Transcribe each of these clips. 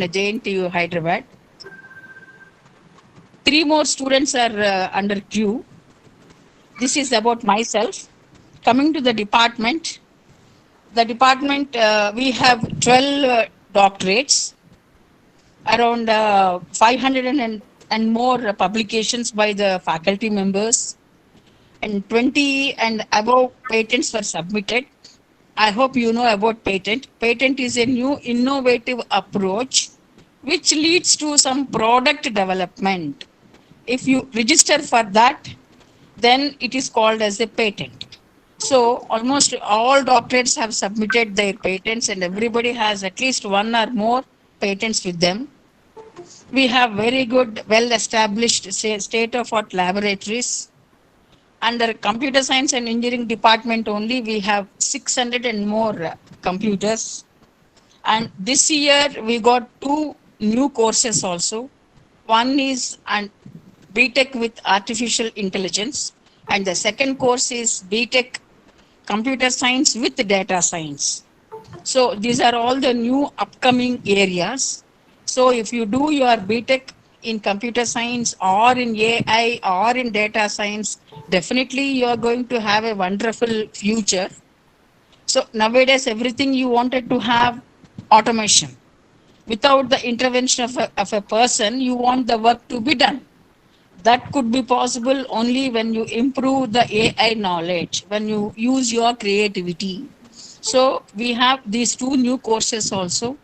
in JNTU Hyderabad. 3 more students are under queue. This is about myself. Coming to the department, we have 12 doctorates, around 500 and more publications by the faculty members, and 20 and above patents were submitted. I hope you know about patent. Patent is a new innovative approach which leads to some product development. If you register for that, then it is called as a patent. So almost all doctorates have submitted their patents, and everybody has at least one or more patents with them. We have very good, well established state of art laboratories. Under computer science and engineering department only, we have 600 and more computers. And this year we got 2 new courses also. One is an BTech with artificial intelligence, and the second course is BTech computer science with data science. So these are all the new upcoming areas. So if you do your BTech in computer science or in AI or in data science, definitely you are going to have a wonderful future. So nowadays, everything you wanted to have automation. Without the intervention of a person, you want the work to be done. That could be possible only when you improve the AI knowledge, when you use your creativity. So we have these 2 new courses also.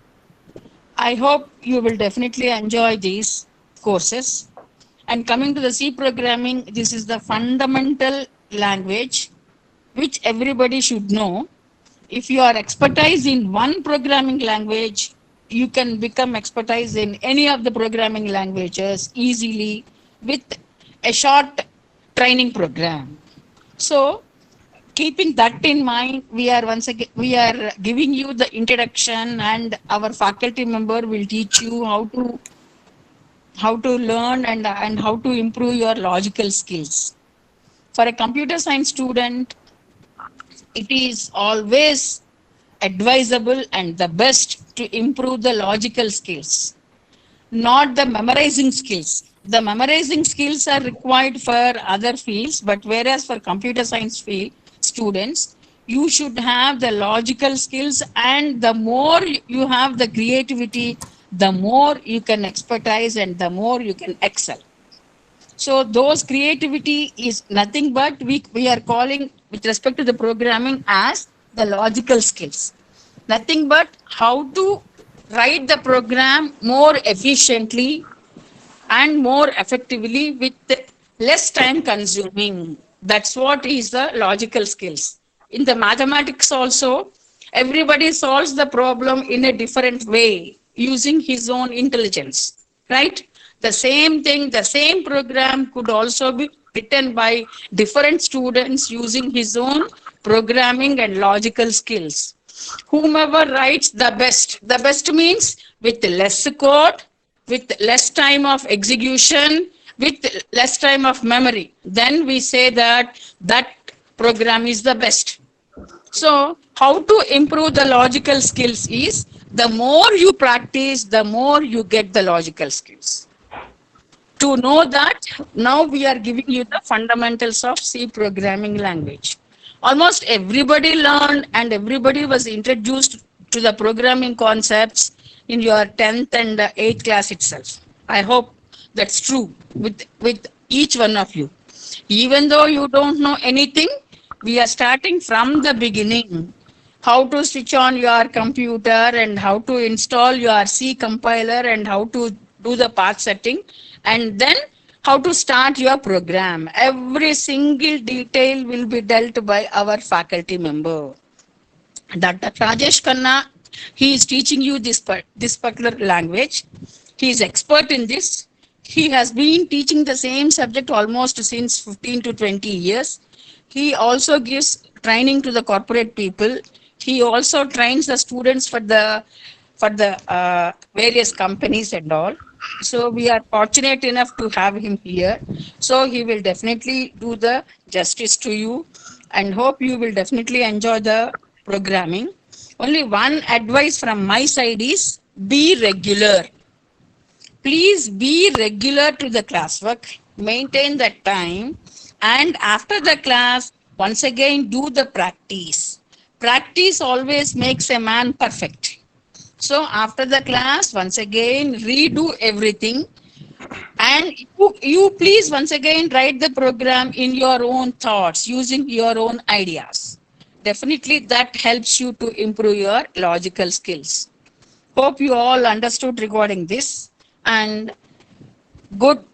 I hope you will definitely enjoy these courses. And coming to the C programming, this is the fundamental language which everybody should know. If you are expertise in one programming language, you can become expertise in any of the programming languages easily with a short training program. So keeping that in mind, we are giving you the introduction, and our faculty member will teach you how to learn and how to improve your logical skills. For a computer science student, it is always advisable and the best to improve the logical skills, not the memorizing skills. The memorizing skills are required for other fields, but whereas for computer science field students, you should have the logical skills, and the more you have the creativity, the more you can expertise and the more you can excel. So those creativity is nothing but we are calling with respect to the programming as the logical skills. Nothing but how to write the program more efficiently and more effectively with less time consuming. That's what is the logical skills. In the mathematics also, everybody solves the problem in a different way using his own intelligence, right? The same thing, the same program could also be written by different students using his own programming and logical skills. Whomever writes the best means with less code, with less time of execution, with less time of memory, then we say that that program is the best. So how to improve the logical skills is, the more you practice, the more you get the logical skills. To know that, now we are giving you the fundamentals of C programming language. Almost everybody learned and everybody was introduced to the programming concepts in your 10th and 8th class itself. I hope that's true with each one of you. Even though you don't know anything, we are starting from the beginning. How to switch on your computer and how to install your C compiler and how to do the path setting, and then how to start your program. Every single detail will be dealt by our faculty member. Dr. Rajesh Khanna, he is teaching you this particular language. He is expert in this. He has been teaching the same subject almost since 15 to 20 years. He also gives training to the corporate people. He also trains the students for the various companies and all. So we are fortunate enough to have him here. So he will definitely do the justice to you, and hope you will definitely enjoy the programming. Only one advice from my side is, Be regular. Please be regular to the classwork, maintain that time, and after the class, once again do the practice. Practice always makes a man perfect. So after the class, once again redo everything, and you please once again write the program in your own thoughts using your own ideas. Definitely that helps you to improve your logical skills. Hope you all understood regarding this, and good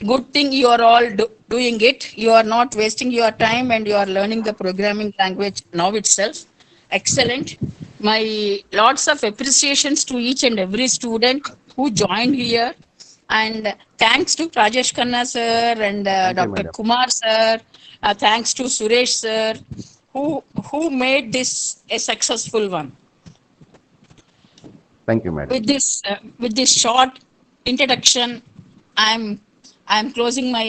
good thing you are all doing it. You are not wasting your time and you are learning the programming language now itself. Excellent. My lots of appreciations to each and every student who joined here, and thanks to Rajesh Khanna sir and Thank you, Dr. madam. Kumar sir. Thanks to Suresh sir, who made this a successful one. Thank you, madam. With this short introduction, i'm I'm closing my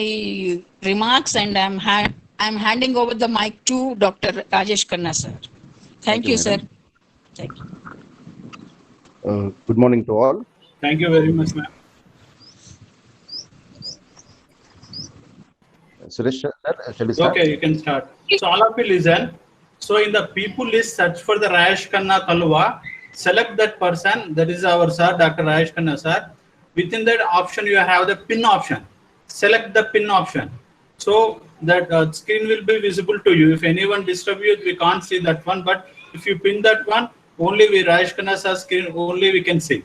remarks, and I'm handing over the mic to Dr. Rajesh Khanna sir. Thank Thank you, you, sir. madam. Thank you. Good morning to all. Thank you very much, ma'am. Suresh, sir, shall we start? Okay, you can start. So all of you listen. So in the people list, search for the Rajesh Khanna Kalwa. Select that person. That is our sir, Dr. Rajesh Khanna sir. Within that option, you have the pin option. Select the pin option. So that screen will be visible to you. If anyone disturb you, we can't see that one. But if you pin that one, only we Rajesh Khanna sir screen only we can see.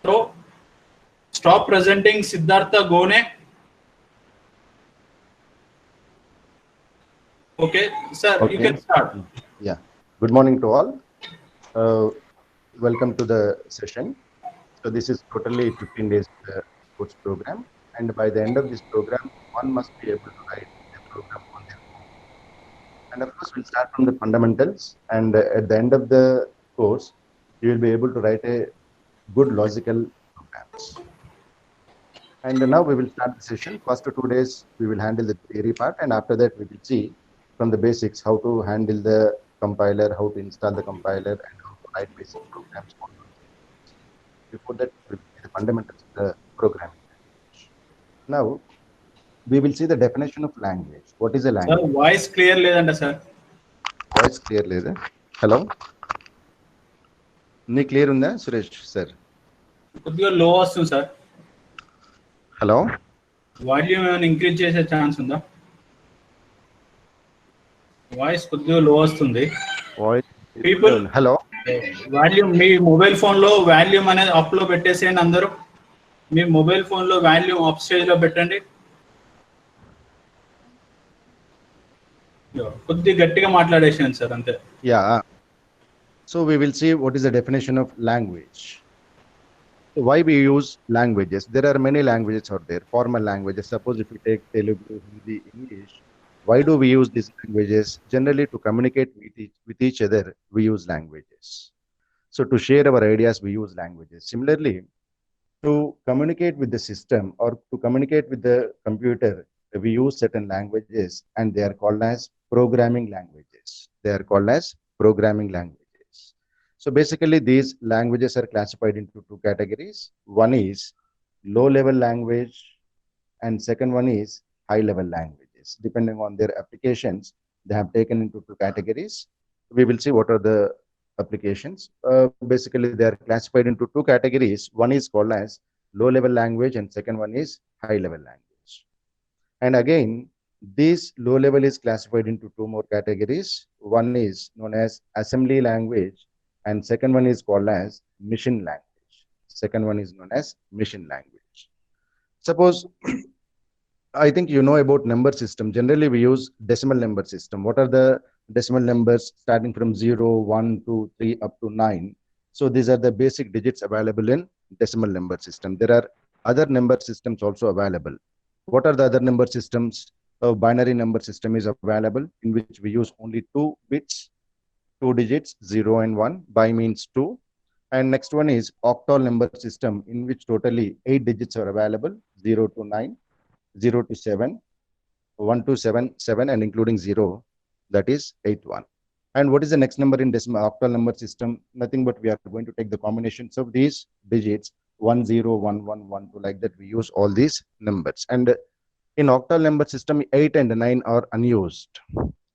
So stop presenting Siddhartha Gone. Okay, sir, you Okay. can start. Yeah. Good morning to all. Welcome to the session. So this is totally 15 days course program, and by the end of this program, one must be able to write a program on their own. And of course, we'll start from the fundamentals, and at the end of the course, you will be able to write a good logical programs. And now we will start the session. First 2 days, we will handle the theory part, and after that, we will see from the basics how to handle the compiler, how to install the compiler, and how to write basic programs. Before that, we will see the fundamentals of the programming language. Now, we will see the definition of language. What is a Sir, language? voice clear లేదంట sir. Voice clear లేదా? Hello? నీ clear ఉందా Suresh sir? కొద్దిగా లో వస్తుంది sir. Hello, volume ఏమైనా increase చేసే chance ఉందా? వాయిస్ కొద్దిగా లో వస్తుంది. వాయిస్ పీపుల్, హలో, వాల్యూమ్ మీ మొబైల్ ఫోన్ లో వాల్యూమ్ అనేది అప్ లో పెట్టేసేయండి అందరూ. మీ మొబైల్ ఫోన్ లో వాల్యూమ్ అప్ స్టేజ్ లో పెట్టండి. కొద్దిగా గట్టిగా మాట్లాడేసాను సార్ అంతే. Yeah. So we will see what is the definition of language. Why we use languages? There are many languages out there, formal languages. Suppose if we take Telugu, Hindi, English, why do we use these languages? Generally to communicate with each other, we use languages. So to share our ideas, we use languages. Similarly, to communicate with the system or to communicate with the computer, we use certain languages, and they are called as programming languages. They are called as programming languages. So basically, these languages are classified into two categories. One is low-level language, and second one is high-level languages. Depending on their applications, they have taken into two categories. We will see what are the applications. Basically, they are classified into two categories. One is called as low-level language, and second one is high-level language. And again, this low-level is classified into two more categories. One is known as assembly language, and second one is called as machine language. Second one is known as machine language. Suppose I think you know about number system. Generally, we use decimal number system. What are the decimal numbers starting from 0, 1, 2, 3 up to 9? So these are the basic digits available in decimal number system. There are other number systems also available. What are the other number systems? A binary number system is available, in which we use only 2 bits, 2 digits, 0 and 1. By means 2. And next one is octal number system, in which totally 8 digits are available, 0 to 9, 0 to 7, 1 to 7, 7, and including 0, that is 8, 1. And what is the next number in decimal octal number system? Nothing but we are going to take the combinations of these digits 1 0 1 1 1 2, like that we use all these numbers. And in octal number system 8 and 9 are unused.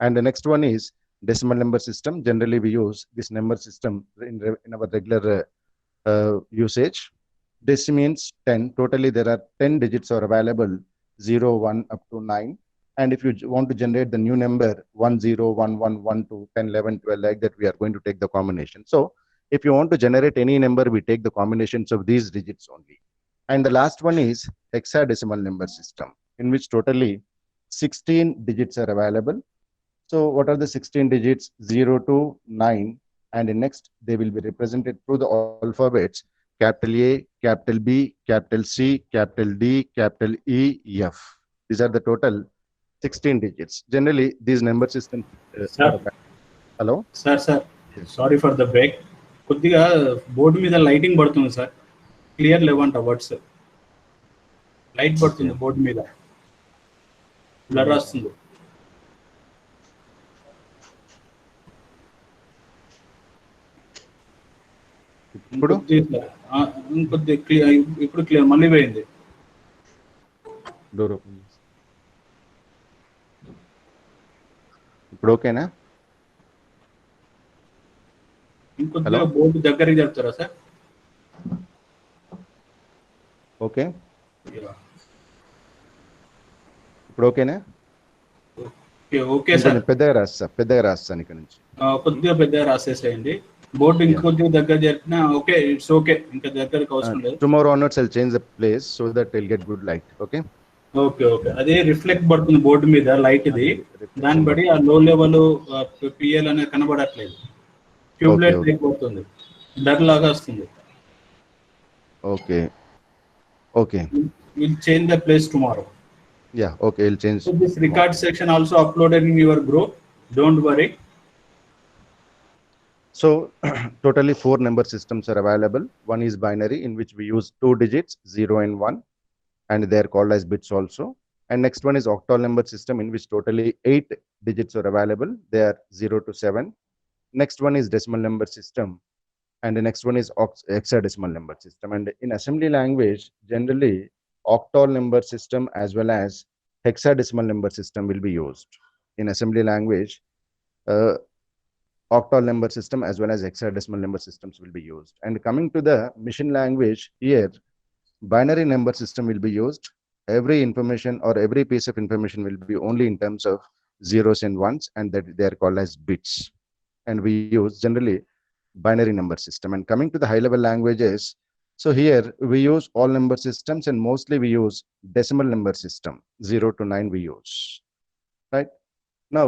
And the next one is decimal number system. Generally we use this number system in our regular usage. This means 10. Totally there are 10 digits are available, 0 1 up to 9. And if you want to generate the new number 1 0 1 1 1 2 10 11 12, like that we are going to take the combination. So if you want to generate any number, we take the combinations of these digits only. And the last one is hexadecimal number system, in which totally 16 digits are available. So what are the 16 digits? 0 to 9. And in next, they will be represented through the alphabets: capital A, capital B, capital C, capital D, capital E, F. These are the total 16 digits. Generally, these number systems. Sir. Hello? Sir, sorry for the break. కొద్దిగా board మీద lighting పడుతుంది sir, clear లేవంట words. Light పడుతుంది board మీద, blur వస్తుంది. ఇంకొద్ది clear, ఇప్పుడు clear, మళ్ళీ పోయింది. Door open. ఇప్పుడు ఓకేనా? ఇంకొద్దిగా బోర్డు దగ్గరికి చెప్తారా సార్? ఓకే, ఇప్పుడు ఓకేనా? ఓకే సార్, పెద్దగా రాస్తాను ఇక్కడ నుంచి. కొద్దిగా పెద్దగా రాసేసేయండి. బోర్డు ఇంకొద్దిగా దగ్గర జరిపినా ఓకే, ఇట్స్ ఓకే, ఇంకా దగ్గరకు అవసరం లేదు. Tomorrow onwards I'll change the place so that will get good light. Okay okay okay. అదే రిఫ్లెక్ట్ పడుతుంది బోర్డు మీద లైట్ ఇది, దాన్ని బట్టి ఆ లో లెవెల్ పిఎల్ అనేది కనబడట్లేదు, ట్యూబ్ లైట్ పడుతుంది, డర్ లాగా వస్తుంది. Okay okay, will change the place tomorrow. Yeah, okay, I'll change. So this record section also uploaded in your group, don't worry. So totally 4 number systems are available. One is binary, in which we use 2 digits 0 and 1, and they are called as bits also. And next one is octal number system, in which totally 8 digits are available. They are 0 to 7. Next one is decimal number system, and the next one is hexadecimal number system. And in assembly language, generally octal number system as well as hexadecimal number system will be used. In assembly language, octal number system as well as hexadecimal number systems will be used. And coming to the machine language, here binary number system will be used. Every information or every piece of information will be only in terms of zeros and ones, and that they are called as bits. And we use generally binary number system. And coming to the high level languages, so here we use all number systems, and mostly we use decimal number system, 0 to 9 we use, right? Now,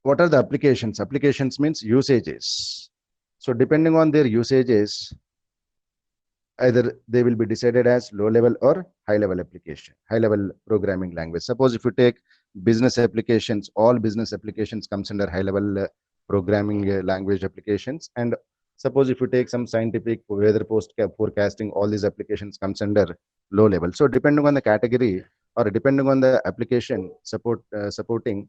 what are the applications? Applications means usages. So depending on their usages, either they will be decided as low level or high level application, high level programming language. Suppose if you take business applications, all business applications comes under high level programming language applications. And suppose if you take some scientific weather forecasting, all these applications comes under low level. So depending on the category or depending on the application supporting,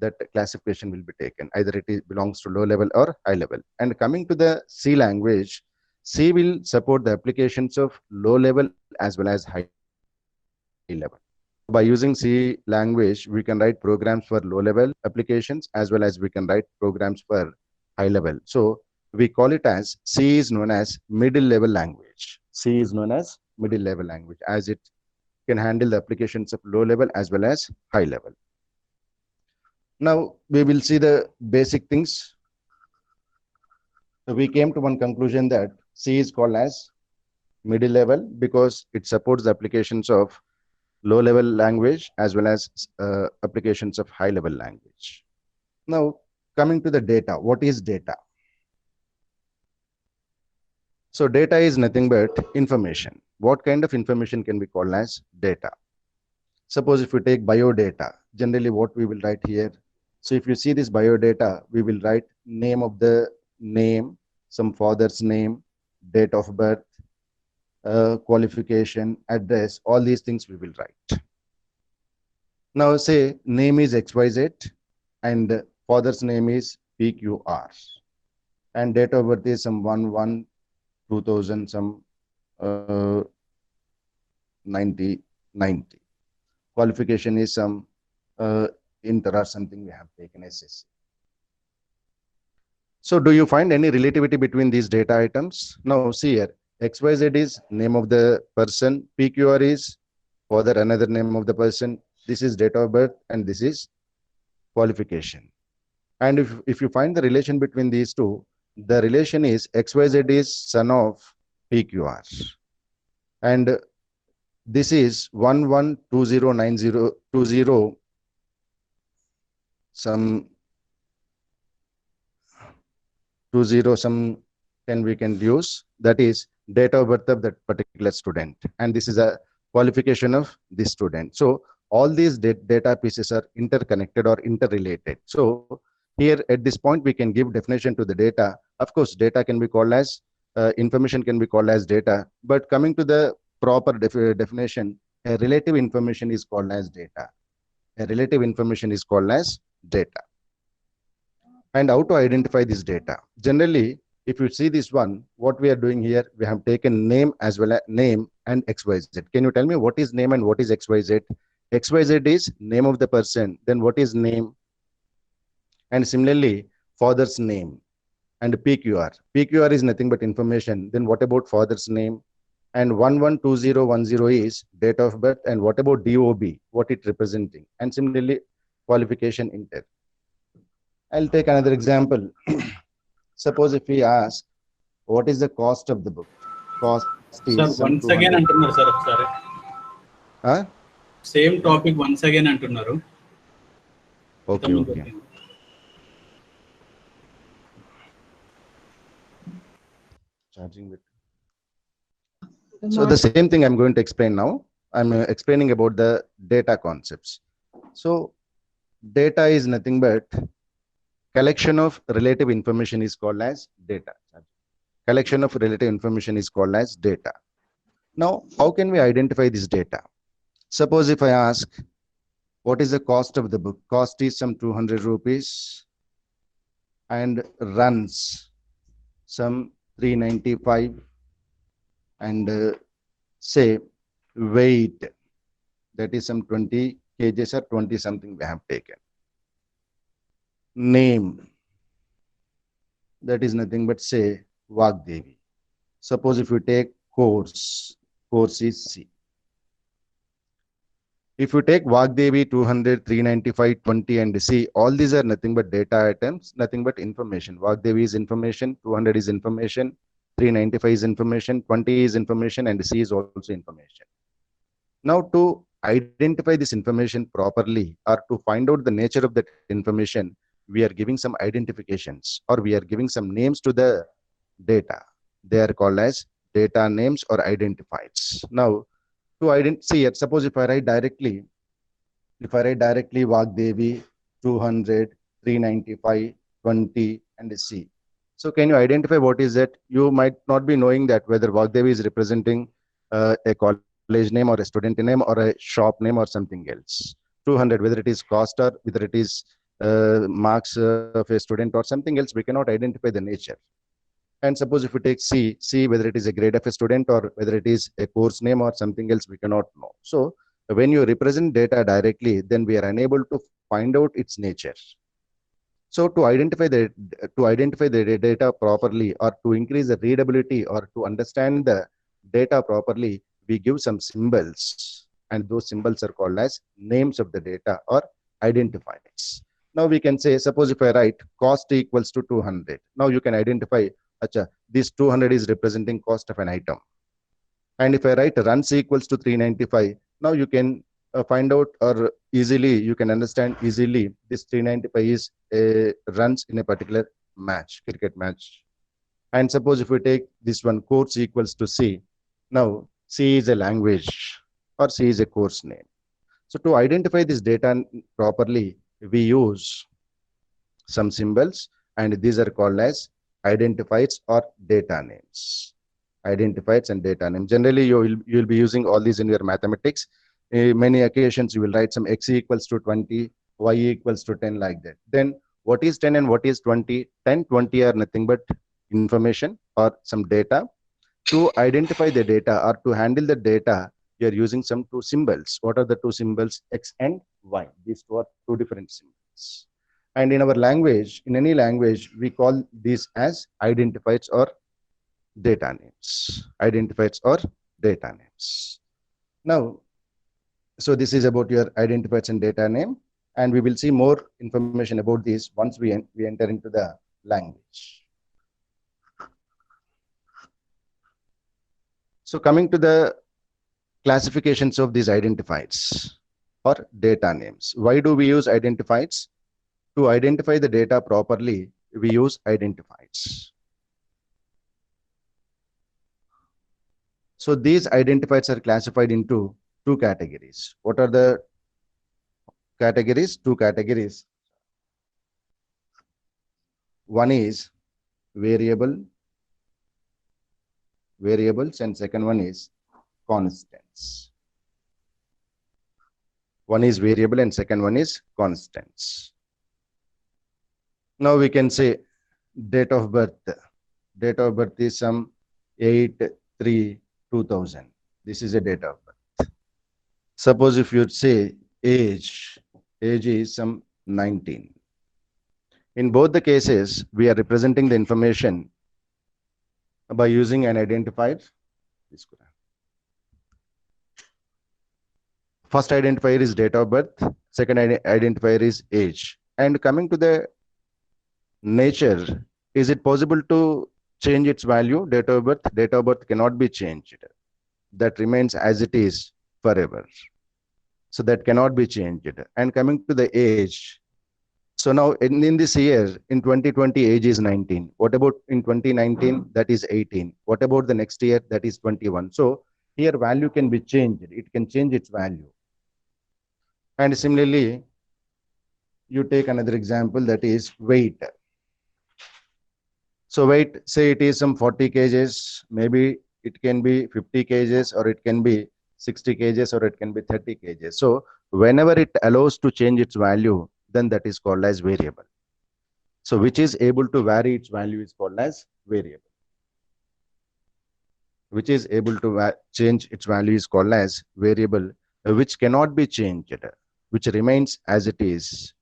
that classification will be taken. Either it belongs to low level or high level. And coming to the C language, C will support the applications of low level as well as high level. By using C language, we can write programs for low level applications as well as we can write programs for high level. So we call it as C is known as middle level language. C is known as middle level language, as it can handle the applications of low level as well as high level. Now we will see the basic things. So we came to one conclusion that C is called as middle level because it supports the applications of low level language as well as applications of high level language. Now coming to the data, what is data? So data is nothing but information. What kind of information can be called as data? Suppose if we take biodata, generally what we will write here. So if you see this biodata, we will write name of the name, some father's name, date of birth, qualification, address, all these things we will write. Now say name is XYZ and father's name is PQR. And date of birth is some 1/1/2000, some 90. Qualification is some inter or something we have taken SSC. So do you find any relativity between these data items? Now see here, XYZ is name of the person, PQR is further another name of the person, this is date of birth, and this is qualification. And if you find the relation between these two, the relation is XYZ is son of PQR. And this is 11209020 some 20 some 10 we can use, that is date of birth of that particular student, and this is a qualification of this student. So all these data pieces are interconnected or interrelated. So here at this point we can give definition to the data. Of course data can be called as information can be called as data, but coming to the proper definition, a relative information is called as data. A relative information is called as data. And how to identify this data? Generally, if you see this one, what we are doing here, we have taken name as well as name and XYZ. Can you tell me what is name and what is XYZ? XYZ is name of the person. Then what is name? And similarly, father's name and PQR. PQR is nothing but information. Then what about father's name? And 112010 is date of birth. And what about DOB? What it representing? And similarly, qualification inter. I'll take another example. Suppose if we ask, what is the cost of the book? Cost is Sir, once again antunnaru sir ఒకసారి. Huh? Same topic once again antunnaru. Okay, okay. Charging with. So the same thing I'm going to explain now. I'm explaining about the data concepts. So data is nothing but collection of relative information is called as data. Collection of relative information is called as data. Now, how can we identify this data? Suppose if I ask, what is the cost of the book? Cost is some 200 rupees and runs some 395, and say weight, that is some 20 kgs or 20 something we have taken. Name, that is nothing but say Vagdevi. Suppose if you take course is C. If you take Vagdevi 200, 395, 20 and C, all these are nothing but data items, nothing but information. Vagdevi is information, 200 is information, 395 is information, 20 is information, and C is also information. Now to identify this information properly or to find out the nature of that information, we are giving some identifications or we are giving some names to the data. They are called as data names or identifiers. Now, to see it, suppose if I write directly Vagdevi 200, 395, 20 and C. So can you identify what is that? You might not be knowing that whether Vagdevi is representing a college name or a student name or a shop name or something else. 200, whether it is cost or whether it is marks of a student or something else, we cannot identify the nature. And suppose if we take C, whether it is a grade of a student or whether it is a course name or something else, we cannot know. So when you represent data directly, then we are unable to find out its nature. So to identify the data properly or to increase the readability or to understand the data properly, we give some symbols, and those symbols are called as names of the data or identifiers. Now we can say, suppose if I write cost equals to 200, now you can identify, this 200 is representing cost of an item. And if I write runs equals to 395, now you can find out or easily, you can understand easily this 395 is runs in a particular match, cricket match. And suppose if we take this one, course equals to C, now C is a language or C is a course name. So to identify this data properly, we use some symbols, and these are called as identifiers or data names. Identifiers and data names. Generally, you'll be using all these in your mathematics. Many occasions you will write some x equals to 20, y equals to 10 like that. Then what is 10 and what is 20? 10, 20 are nothing but information or some data. To identify the data or to handle the data, you are using some two symbols. What are the two symbols? X and Y. These two are two different symbols. And in our language, in any language, we call these as identifiers or data names. Identifiers or data names. Now, so this is about your identifiers and data name. And we will see more information about this once we enter into the language. So coming to the classifications of these identifiers or data names. Why do we use identifiers? To identify the data properly, we use identifiers. So these identifiers are classified into two categories. What are the categories? Two categories. One is variables, and second one is constants. One is variable and second one is constants. Now we can say date of birth. Date of birth is some 8/3/2000. This is a date of birth. Suppose if you say age is some 19. In both the cases, we are representing the information by using an identifier. First identifier is date of birth, second identifier is age. And coming to the nature, is it possible to change its value? Date of birth cannot be changed. That remains as it is forever. So that cannot be changed. And coming to the age, so now in this year, in 2020, age is 19. What about in 2019? That is 18. What about the next year? That is 21. So here value can be changed. It can change its value. And similarly, you take another example, that is weight. So weight, say it is some 40 kgs, maybe it can be 50 kgs, or it can be 60 kgs, or it can be 30 kgs. So whenever it allows to change its value, then that is called as variable. So which is able to vary its value is called as variable. Which is able to change its value is called as variable, which cannot be changed, which remains as it is.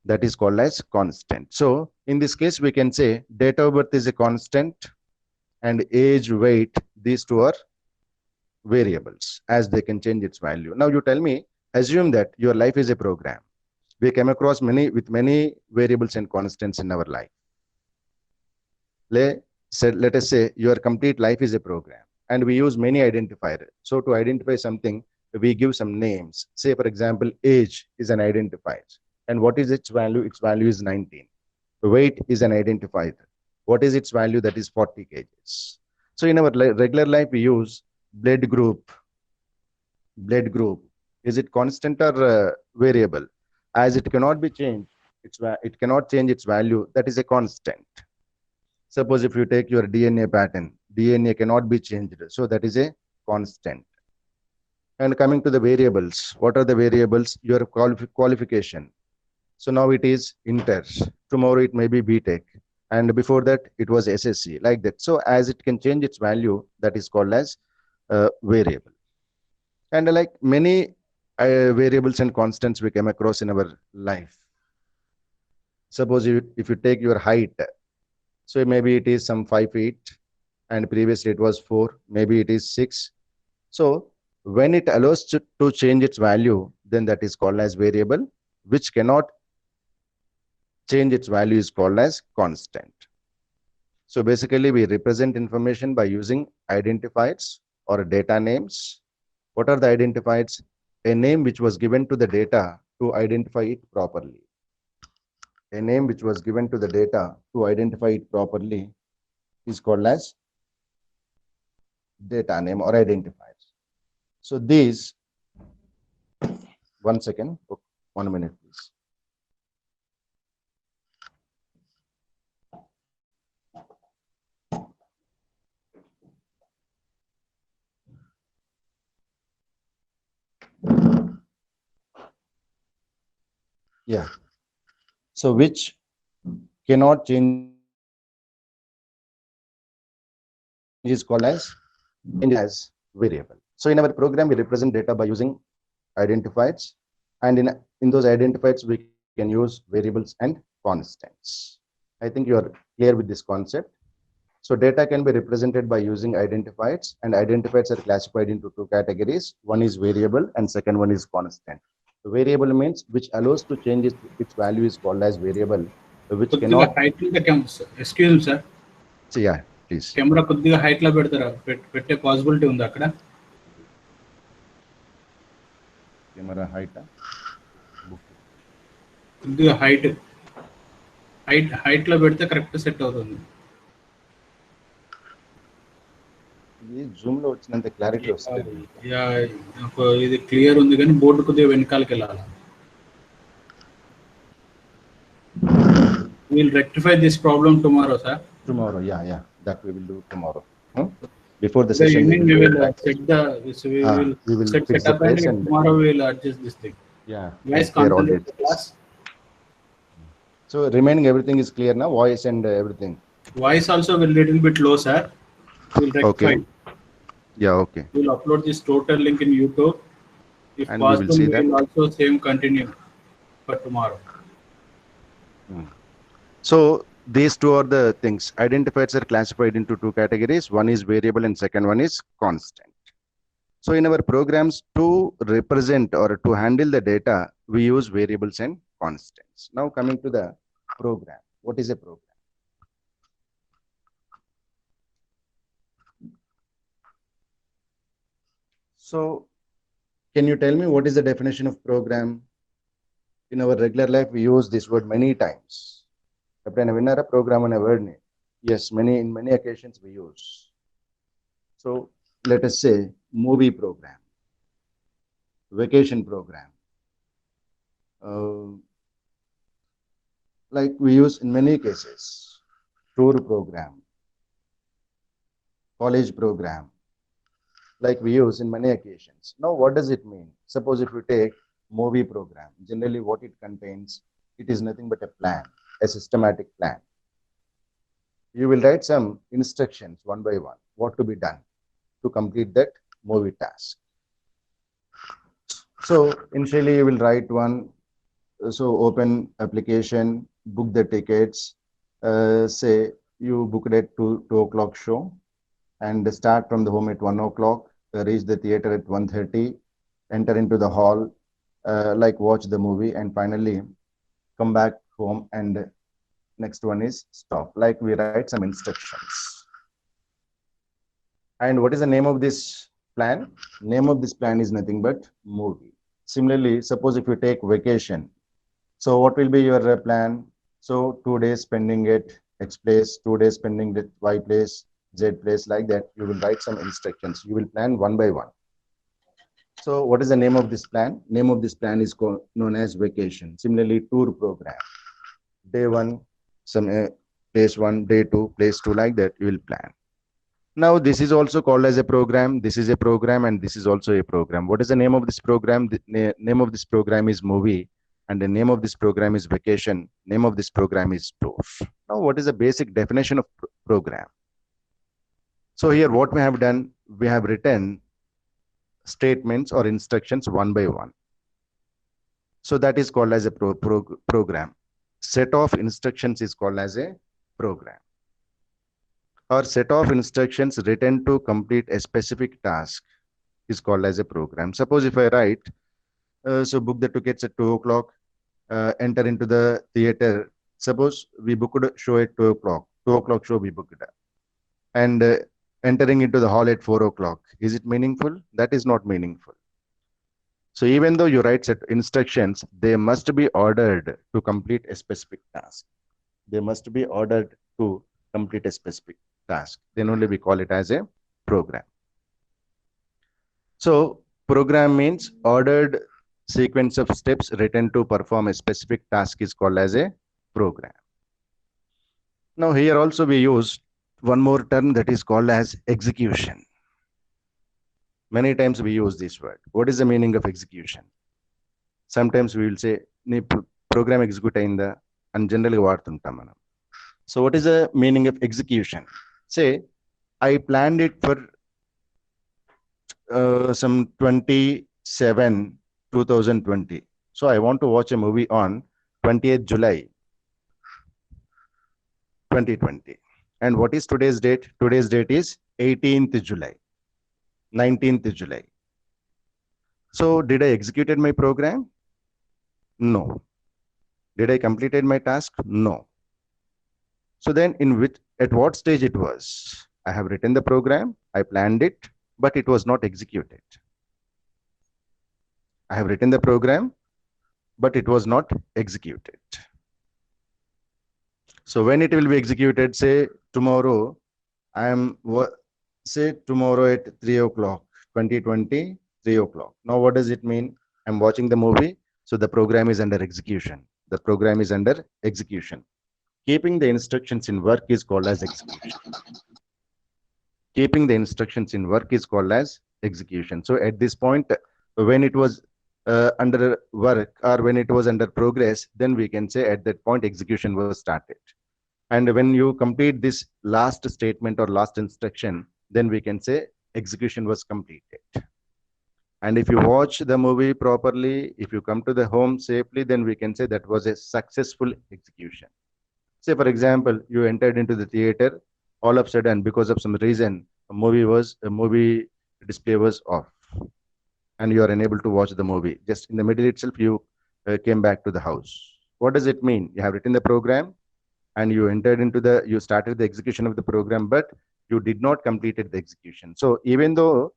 That is called as constant. So in this case, we can say date of birth is a constant and age, weight, these two are variables as they can change its value. Now you tell me, assume that your life is a program. We came across many variables and constants in our life. Let us say your complete life is a program and we use many identifiers. So to identify something, we give some names. Say for example, age is an identifier. And what is its value? Its value is 19. Weight is an identifier. What is its value? That is 40 kgs. So in our regular life, we use blood group. Blood group. Is it constant or variable? As it cannot be changed, it cannot change its value. That is a constant. Suppose if you take your DNA pattern, DNA cannot be changed. So that is a constant. And coming to the variables, what are the variables? Your qualification. So now it is inter. Tomorrow it may be BTech. And before that, it was SSC, like that. So as it can change its value, that is called as variable. And like many variables and constants we came across in our life. Suppose if you take your height, so maybe it is some 5 feet and previously it was 4, maybe it is 6. So when it allows to change its value, then that is called as variable, which cannot change its value is called as constant. So basically we represent information by using identifiers or data names. What are the identifiers? A name which was given to the data to identify it properly. A name which was given to the data to identify it properly is called as data name or identifiers. So these, 1 second, 1 minute please. Yeah. So which cannot change is called as variable. So in our program, we represent data by using identifiers, and in those identifiers, we can use variables and constants. I think you are clear with this concept. So data can be represented by using identifiers, and identifiers are classified into two categories. One is variable and second one is constant. The variable means which allows to change its value is called as variable, which కొద్దిగా cannot. Height excuse me sir, So yeah, please. Camera కొద్దిగా height లో పెడతారా? పెట్టే possibility ఉంది అక్కడ? Camera height. కొద్దిగా height లో పెడితే కరెక్ట్ సెట్ అవుతుంది. ఇది జూమ్ లో వచ్చినంత క్లారిటీ వస్తుంది. ఇది క్లియర్ ఉంది కానీ బోర్డు కొద్దిగా వెనకాలకి వెళ్ళాలి. We'll rectify this problem tomorrow, sir. Tomorrow, yeah, that we will do tomorrow. Before the The session, evening we will set set up and tomorrow we will adjust this thing. Yeah. Guys, clear all concentrate it. the class. So remaining everything is clear now, voice and everything. Voice also a little bit low, sir. We'll rectify. Okay. Yeah, okay. We'll upload this total link in YouTube. If And we will possible, see we that. will also same continue for tomorrow. So these two are the things. Identifiers are classified into two categories. One is variable and second one is constant. So in our programs, to represent or to handle the data, we use variables and constants. Now coming to the program. What is a program? So can you tell me what is the definition of program? In our regular life, we use this word many times. ఎప్పుడైనా విన్నారా programme అనే word ని? Yes, in many occasions we use. So let us say movie program, vacation program, like we use in many cases, tour program, college program, like we use in many occasions. Now what does it mean? Suppose if we take movie program, generally what it contains, it is nothing but a plan, a systematic plan. You will write some instructions one by one, what to be done to complete that movie task. So initially you will write one, so open application, book the tickets, say you booked at 2 o'clock show and start from the home at 1 o'clock, reach the theater at 1:30, enter into the hall, like watch the movie and finally come back home, and next one is stop. Like we write some instructions. And what is the name of this plan? Name of this plan is nothing but movie. Similarly, suppose if you take vacation, so what will be your plan? So 2 days spending at X place, 2 days spending at Y place, Z place, like that. You will write some instructions. You will plan one by one. So what is the name of this plan? Name of this plan is known as vacation. Similarly, tour program. Day 1, some place 1, day 2, place 2, like that you will plan. Now this is also called as a program. This is a program and this is also a program. What is the name of this program? The name of this program is movie, and the name of this program is vacation. Name of this program is tour. Now what is the basic definition of program? So here what we have done, we have written statements or instructions one by one. So that is called as a program. Set of instructions is called as a program, or set of instructions written to complete a specific task is called as a program. Suppose if I write, so book the tickets at 2 o'clock, enter into the theater. Suppose we booked a show at 2 o'clock, 2 o'clock show we booked, and entering into the hall at 4 o'clock. Is it meaningful? That is not meaningful. So even though you write set instructions, they must be ordered to complete a specific task. They must be ordered to complete a specific task. Then only we call it as a program. So program means ordered sequence of steps written to perform a specific task is called as a program. Now here also we use one more term that is called as execution. Many times we use this word. What is the meaning of execution? Sometimes we will say program execute ayinda, and generally వాడుతుంటాం మనం. So what is the meaning of execution? Say I planned it for some 27 2020. So I want to watch a movie on 20th July 2020. And what is today's date? Today's date is 18th July, 19th July. So did I executed my program? No. Did I completed my task? No. So then at what stage it was? I have written the program, I planned it, but it was not executed. I have written the program, but it was not executed. So when it will be executed, say tomorrow, say tomorrow at 3 o'clock, 2020, 3 o'clock. Now what does it mean? I'm watching the movie, so the program is under execution. The program is under execution. Keeping the instructions in work is called as execution. Keeping the instructions in work is called as execution. So at this point, when it was under work or when it was under progress, then we can say at that point execution was started. And when you complete this last statement or last instruction, then we can say execution was completed. And if you watch the movie properly, if you come to the home safely, then we can say that was a successful execution. Say, for example, you entered into the theater, all of a sudden, because of some reason, a movie display was off, and you are unable to watch the movie. Just in the middle itself, you came back to the house. What does it mean? You have written the program, and you started the execution of the program, but you did not completed the execution. So even though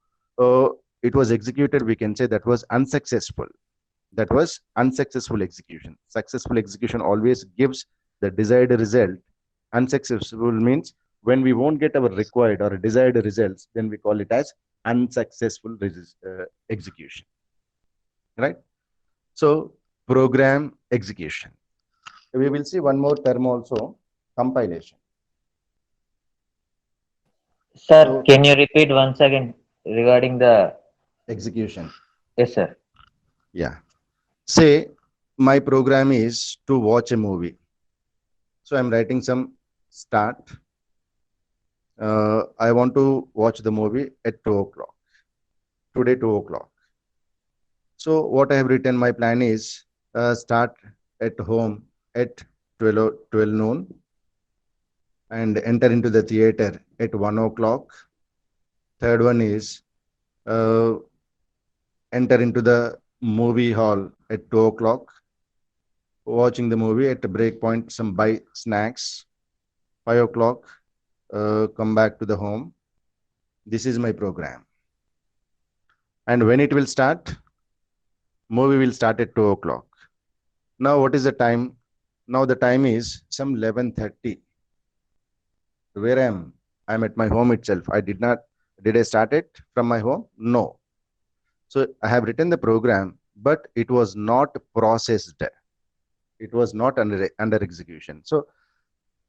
it was executed, we can say that was unsuccessful. That was unsuccessful execution. Successful execution always gives the desired result. Unsuccessful means when we won't get our required or desired results, then we call it as unsuccessful execution. Right? So program execution. We will see one more term also, compilation. Sir, So- can you repeat once again regarding the Execution. yes, sir. Yeah. Say my program is to watch a movie. So I'm writing some start. I want to watch the movie at 2 o'clock. Today, 2 o'clock. So what I have written, my plan is start at home at 12 noon and enter into the theater at 1 o'clock. Third one is enter into the movie hall at 2 o'clock. Watching the movie at a break point, some buy snacks. 5 o'clock, come back to the home. This is my program. And when it will start, movie will start at 2 o'clock. Now what is the time? Now the time is some 11:30. Where I am? I'm at my home itself. Did I start it from my home? No. So I have written the program, but it was not processed. It was not under execution. So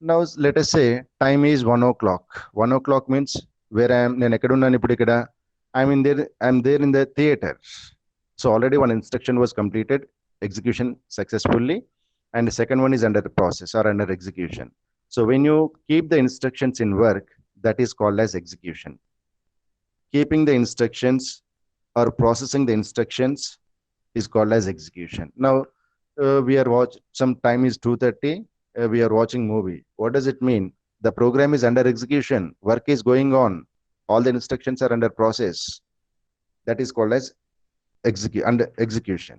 now let us say time is 1 o'clock. 1 o'clock means where I am. I'm there in the theater. So already one instruction was completed, execution successfully, and the second one is under the process or under execution. So when you keep the instructions in work, that is called as execution. Keeping the instructions or processing the instructions is called as execution. Now we are some time is 2:30. We are watching movie. What does it mean? The program is under execution. Work is going on. All the instructions are under process. That is called as under execution.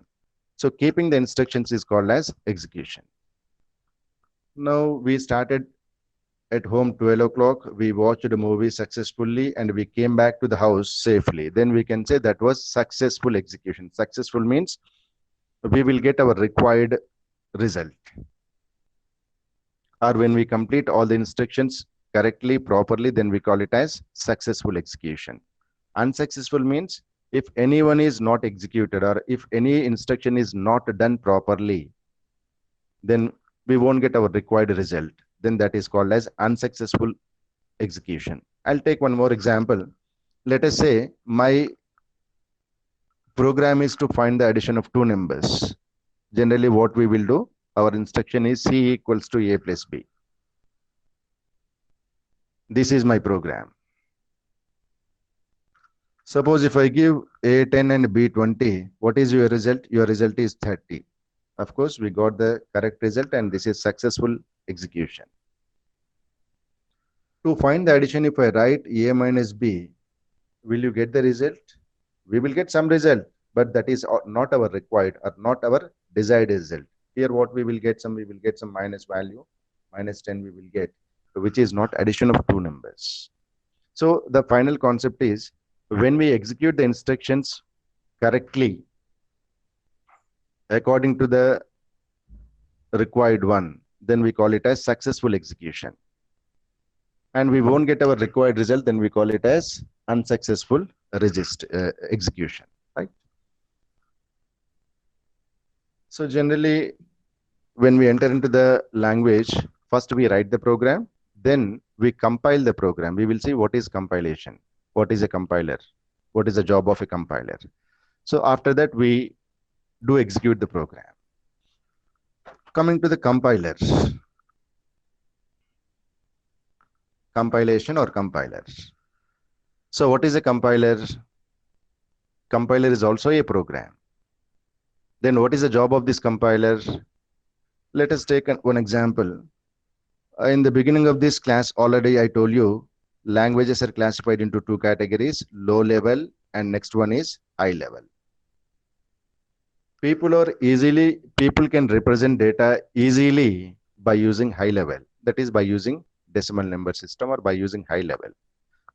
So keeping the instructions is called as execution. Now we started at home 12 o'clock. We watched the movie successfully and we came back to the house safely. Then we can say that was successful execution. Successful means we will get our required result. Or when we complete all the instructions correctly, properly, then we call it as successful execution. Unsuccessful means if anyone is not executed or if any instruction is not done properly, then we won't get our required result. Then that is called as unsuccessful execution. I'll take one more example. Let us say my program is to find the addition of two numbers. Generally what we will do, our instruction is C equals to A plus B. This is my program. Suppose if I give A 10 and B 20, what is your result? Your result is 30. Of course, we got the correct result and this is successful execution. To find the addition, if I write A minus B, will you get the result? We will get some result, but that is not our required or not our desired result. Here what we will get we will get some minus value, minus 10 we will get, which is not addition of two numbers. So the final concept is, when we execute the instructions correctly, according to the required one, then we call it as successful execution. And we won't get our required result, then we call it as unsuccessful execution, right? So generally, when we enter into the language, first we write the program, then we compile the program. We will see what is compilation, what is a compiler, what is the job of a compiler. So after that, we do execute the program. Coming to the compiler, compilation or compiler. So what is a compiler? Compiler is also a program. Then what is the job of this compiler? Let us take one example. In the beginning of this class, already I told you, languages are classified into two categories, low level and next one is high level. People can represent data easily by using high level. That is by using decimal number system or by using high level.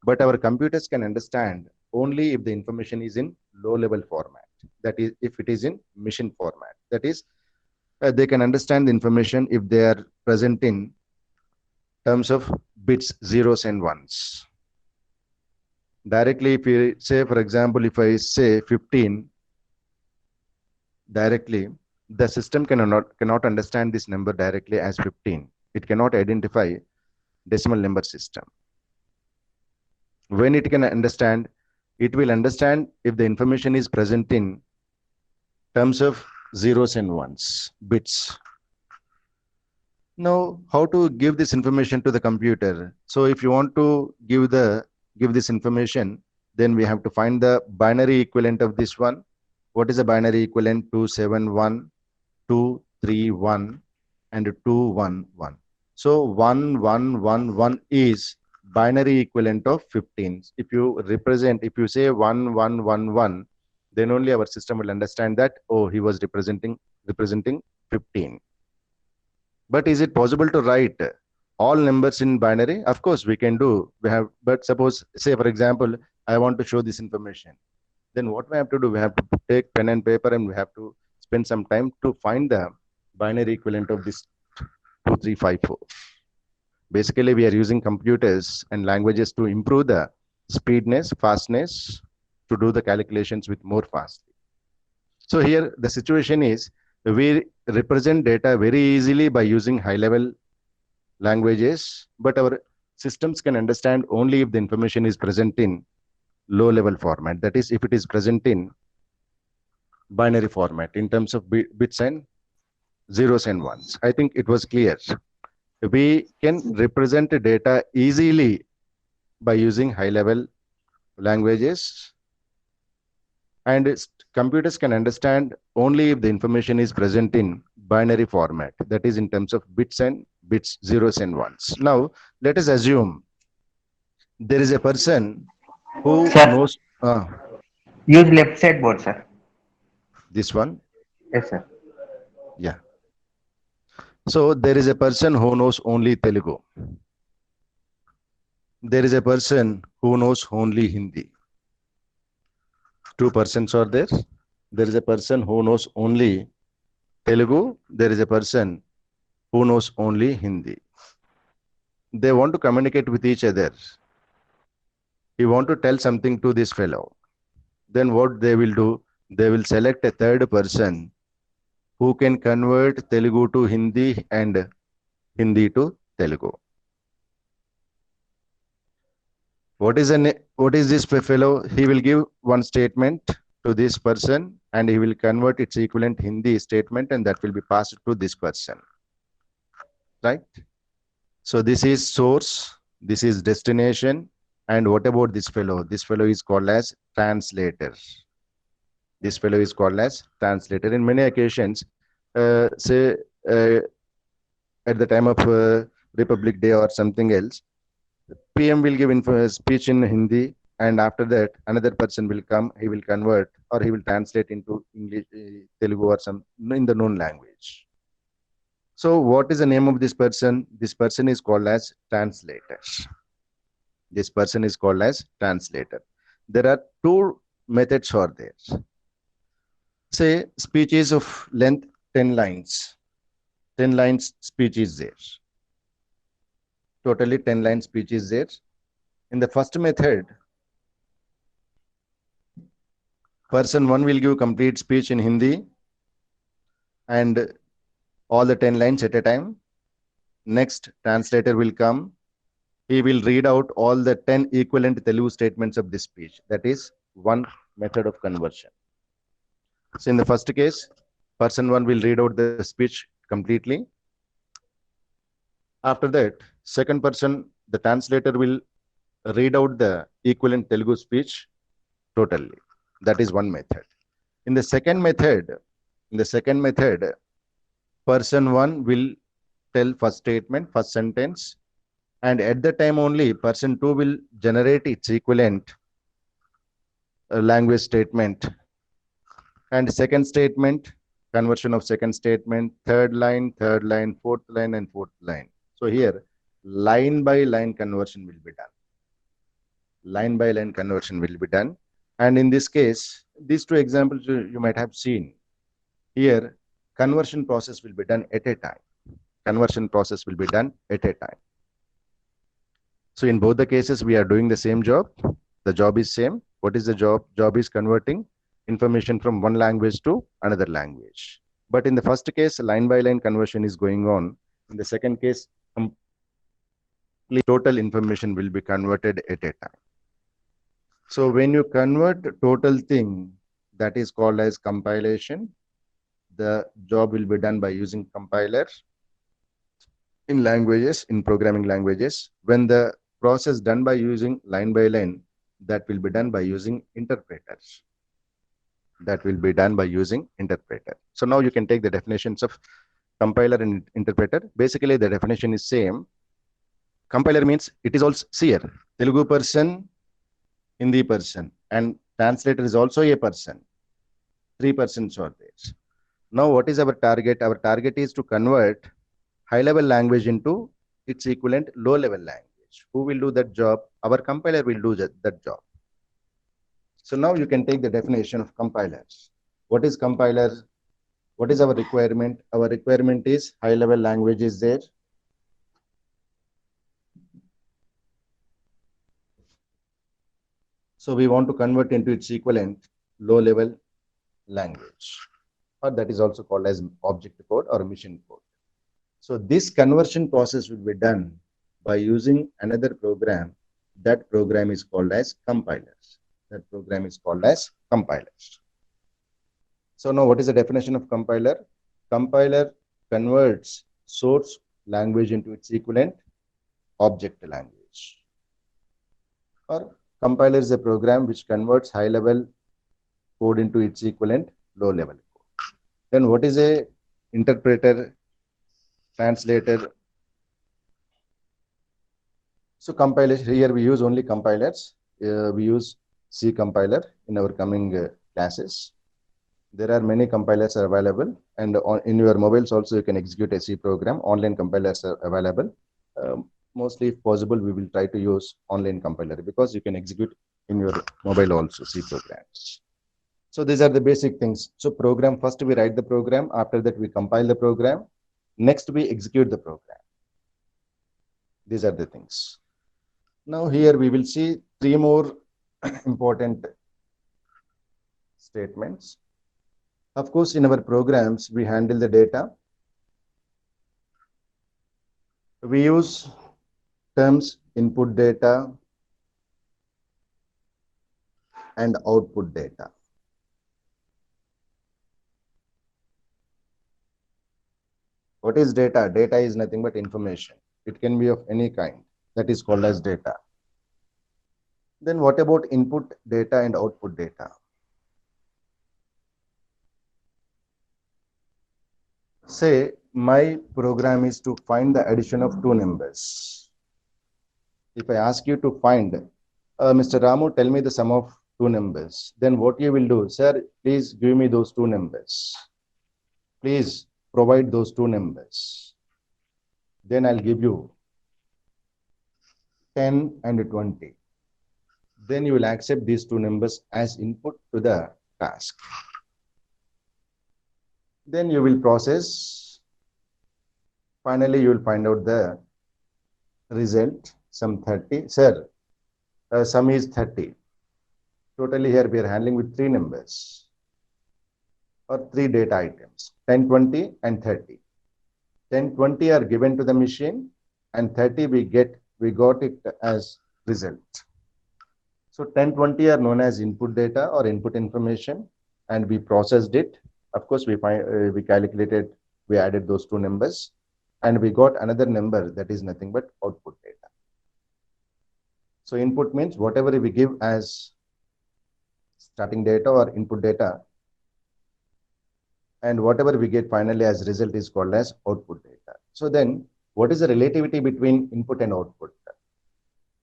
But our computers can understand only if the information is in low level format. That is, if it is in machine format. That is, they can understand the information if they are present in terms of bits, zeros and ones. Directly, if you say, for example, if I say 15, directly, the system cannot understand this number directly as 15. It cannot identify decimal number system. When it can understand, it will understand if the information is present in terms of zeros and ones, bits. Now, how to give this information to the computer? So if you want to give this information, then we have to find the binary equivalent of this one. What is the binary equivalent? 271, 231, and 211. So 1111 is binary equivalent of 15. If you say 1111, then only our system will understand that, oh, he was representing 15. But is it possible to write all numbers in binary? Of course, we can do. But suppose, say for example, I want to show this information. Then what we have to do? We have to take pen and paper and we have to spend some time to find the binary equivalent of this 2354. Basically, we are using computers and languages to improve the fastness, to do the calculations with more fastly. So here the situation is, we represent data very easily by using high-level languages, but our systems can understand only if the information is present in low-level format. That is, if it is present in binary format in terms of bits and zeros and ones. I think it was clear. We can represent data easily by using high-level languages, and computers can understand only if the information is present in binary format, that is in terms of bits, zeros and ones. Now, let us assume there is a person who knows... Use left side board, sir. This one? Yes, sir. Yeah. So, there is a person who knows only Telugu. There is a person who knows only Hindi. Two persons are there. There is a person who knows only Telugu. There is a person who knows only Hindi. They want to communicate with each other. You want to tell something to this fellow. Then what they will do? They will select a third person who can convert Telugu to Hindi and Hindi to Telugu. What is this fellow? He will give one statement to this person, and he will convert its equivalent Hindi statement, and that will be passed to this person, right? So this is source, this is destination, and what about this fellow? This fellow is called as translator. This fellow is called as translator. In many occasions, say at the time of Republic Day or something else, PM will give speech in Hindi, and after that, another person will come. He will convert or he will translate into English, Telugu, or some in the known language. So, what is the name of this person? This person is called as translator. This person is called as translator. There are two methods for this. Say, speech is of length 10 lines. 10 lines speech is there. Totally 10 line speech is there. In the first method, person 1 will give complete speech in Hindi and all the 10 lines at a time. Next, translator will come. He will read out all the 10 equivalent Telugu statements of this speech. That is one method of conversion. So in the first case, person 1 will read out the speech completely. After that, second person, the translator, will read out the equivalent Telugu speech totally. That is one method. In the second method, person 1 will tell first statement, first sentence, and at the time only person 2 will generate its equivalent language statement. And second statement, conversion of second statement, third line, fourth line, and fourth line. So here, line by line conversion will be done. Line by line conversion will be done. And in this case, these two examples you might have seen. Here, conversion process will be done at a time. Conversion process will be done at a time. So in both the cases, we are doing the same job. The job is same. What is the job? Job is converting information from one language to another language. But in the first case, line by line conversion is going on. In the second case, total information will be converted at a time. So when you convert total thing, that is called as compilation. The job will be done by using compiler in languages, in programming languages. When the process done by using line by line, that will be done by using interpreters. That will be done by using interpreter. So now you can take the definitions of compiler and interpreter. Basically, the definition is same. Compiler means it is also seer, Telugu person, Hindi person, and translator is also a person. 3 persons are there. Now, what is our target? Our target is to convert high-level language into its equivalent low-level language. Who will do that job? Our compiler will do that job. So now you can take the definition of compilers. What is compiler? What is our requirement? Our requirement is high-level language is there. So we want to convert into its equivalent low-level language, or that is also called as object code or mission code. So this conversion process will be done by using another program. That program is called as compilers. That program is called as compilers. So now what is the definition of compiler? Compiler converts source language into its equivalent object language. Or compiler is a program which converts high-level code into its equivalent low-level code. Then what is a interpreter, translator? So compilers, here we use only compilers. We use C compiler in our coming classes. There are many compilers are available, and in your mobiles also you can execute a C program. Online compilers are available. Mostly, if possible, we will try to use online compiler because you can execute in your mobile also C programs. So these are the basic things. So program, first we write the program. After that, we compile the program. Next, we execute the program. These are the things. Now here we will see 3 more important statements. Of course, in our programs, we handle the data. We use terms input data and output data. What is data? Data is nothing but information. It can be of any kind. That is called as data. Then what about input data and output data? Say my program is to find the addition of two numbers. If I ask you to find, Mr. Ramu, tell me the sum of two numbers. Then what you will do, sir, please give me those two numbers. Please provide those two numbers. Then I'll give you 10 and 20. Then you will accept these two numbers as input to the task. Then you will process. Finally, you will find out the result, sum 30. Sir, sum is 30. Totally here we are handling with three numbers or three data items, 10, 20 and 30. 10, 20 are given to the machine and 30 we got it as result. So 10, 20 are known as input data or input information, and we processed it. Of course, we calculated, we added those two numbers, and we got another number that is nothing but output data. So input means whatever we give as starting data or input data, and whatever we get finally as result is called as output data. So then what is the relativity between input and output?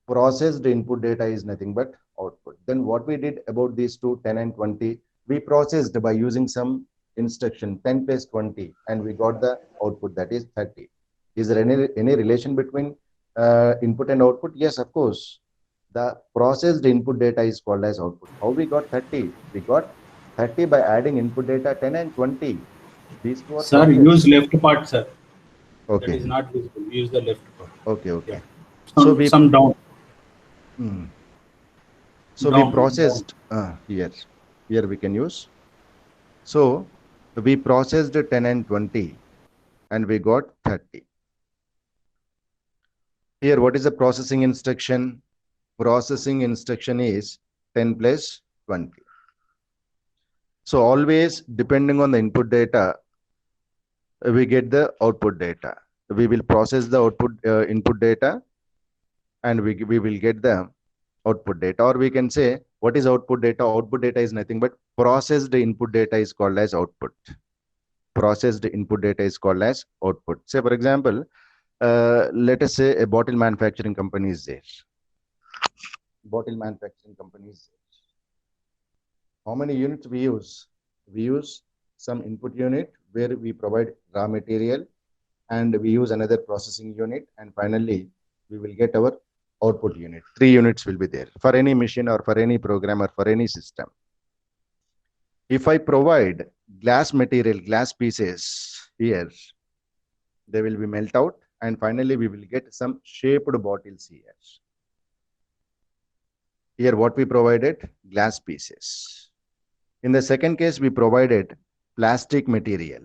Processed input data is nothing but output. Then what we did about these two, 10 and 20, we processed by using some instruction 10 plus 20, and we got the output that is 30. Is there any relation between input and output? Yes, of course. The processed input data is called as output. How we got 30? We got 30 by adding input data 10 and 20. These two are Sir, processed. use left part, sir. Okay. That is not visible. Use the left part. Okay, okay. Yeah. So we some down. So Down, we processed here we can use. So we processed 10 and 20 and we got 30. Here, what is the processing instruction? Processing instruction is 10 plus 20. So always depending on the input data, we get the output data. We will process the output input data and we will get the output data. Or we can say, what is output data? Output data is nothing but processed input data is called as output. Processed input data is called as output. Say, for example, let us say a bottle manufacturing company is there. Bottle manufacturing company is there. How many units we use? We use some input unit where we provide raw material, and we use another processing unit, and finally we will get our output unit. 3 units will be there for any machine or for any program or for any system. If I provide glass material, glass pieces here, they will be melt out, and finally we will get some shaped bottles here. Here what we provided? Glass pieces. In the second case, we provided plastic material,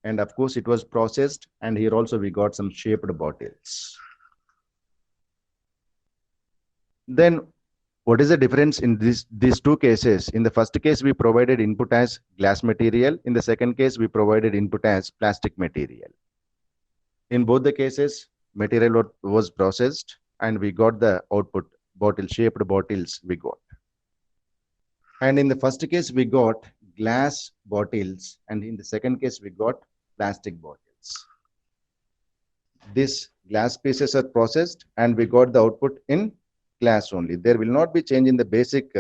and of course it was processed, and here also we got some shaped bottles. Then what is the difference in these two cases? In the first case, we provided input as glass material. In the second case, we provided input as plastic material. In both the cases, material was processed and we got the output, bottle, shaped bottles we got. And in the first case, we got glass bottles, and in the second case, we got plastic bottles. These glass pieces are processed and we got the output in glass only. There will not be change in the basic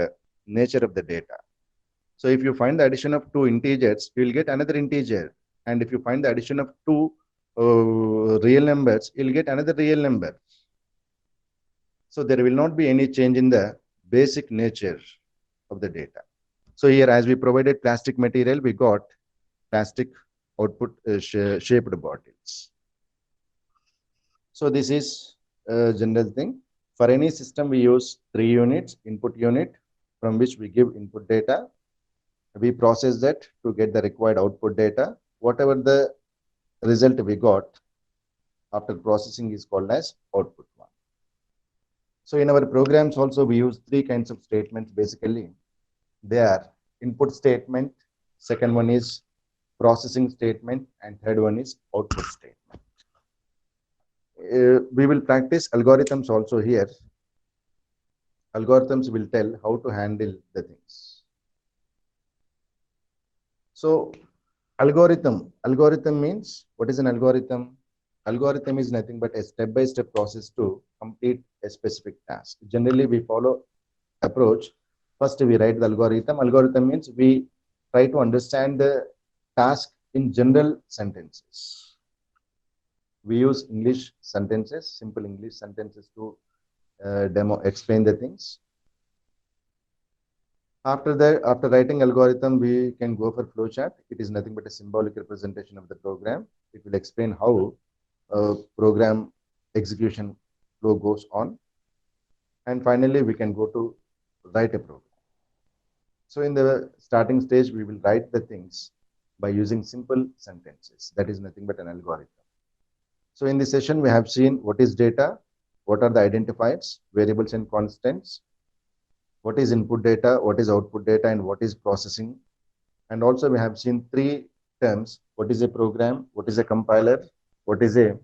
nature of the data. So if you find the addition of two integers, you will get another integer. And if you find the addition of two real numbers, you'll get another real number. So there will not be any change in the basic nature of the data. So here, as we provided plastic material, we got plastic output shaped bottles. So this is a general thing. For any system, we use 3 units, input unit, from which we give input data. We process that to get the required output data. Whatever the result we got after processing is called as output 1. So in our programs also, we use 3 kinds of statements basically. They are input statement, second one is processing statement, and third one is output statement. We will practice algorithms also here. Algorithms will tell how to handle the things. So algorithm means, what is an algorithm? Algorithm is nothing but a step-by-step process to complete a specific task. Generally, we follow approach. First, we write the algorithm. Algorithm means we try to understand the task in general sentences. We use English sentences, simple English sentences to explain the things. After that, after writing algorithm, we can go for flowchart. It is nothing but a symbolic representation of the program. It will explain how program execution flow goes on. And finally, we can go to write a program. So in the starting stage, we will write the things by using simple sentences. That is nothing but an algorithm. So in this session, we have seen what is data, what are the identifiers, variables and constants, what is input data, what is output data, and what is processing. And also we have seen three terms: what is a program, what is a compiler, what is the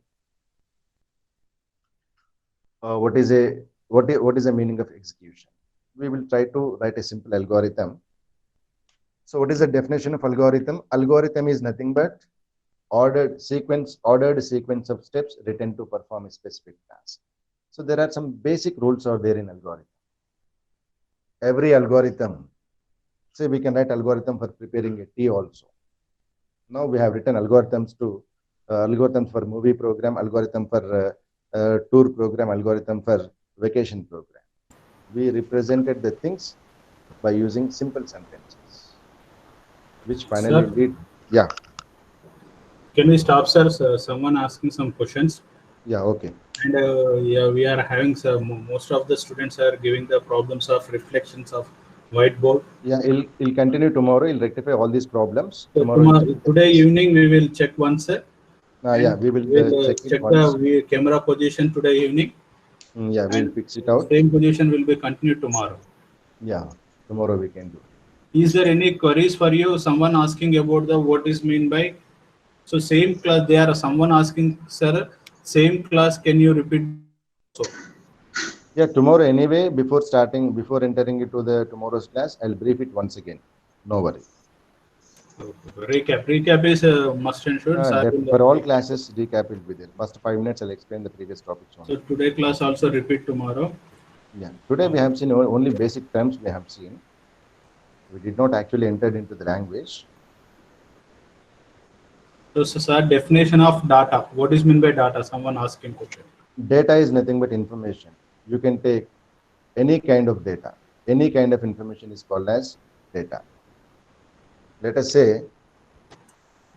meaning of execution. We will try to write a simple algorithm. So what is the definition of algorithm? Algorithm is nothing but ordered sequence of steps written to perform a specific task. So there are some basic rules are there in algorithm. Every algorithm, say we can write algorithm for preparing a tea also. Now we have written algorithms to algorithms for movie program, algorithm for tour program, algorithm for vacation program. We represented the things by using simple sentences, which finally lead. Yeah. Can we stop, sir? Someone asking some questions. Yeah. Okay. And yeah, we are having some. Most of the students are giving the problems of reflections of whiteboard. Yeah, he'll continue tomorrow. He'll rectify all these problems So tomorrow. today evening we will check once, sir. Yeah, we will We'll check it check once. the camera position today evening. Yeah, we'll And fix it out. same position will be continued tomorrow. Yeah, tomorrow we can do. Is there any queries for you? Someone asking about the what is mean by? So same class. There are someone asking, sir. Same class. Can you repeat? So Yeah, tomorrow anyway. Before entering into the tomorrow's class, I'll brief it once again. No worry. recap is must and should. Sir will, For all classes, recap will be there. First 5 minutes, I'll explain the previous topics only. so today class also repeat tomorrow. Yeah, today we have seen only basic terms we have seen. We did not actually enter into the language. So sir, definition of data. What is mean by data? Someone asking question. Data is nothing but information. You can take any kind of data. Any kind of information is called as data. Let us say,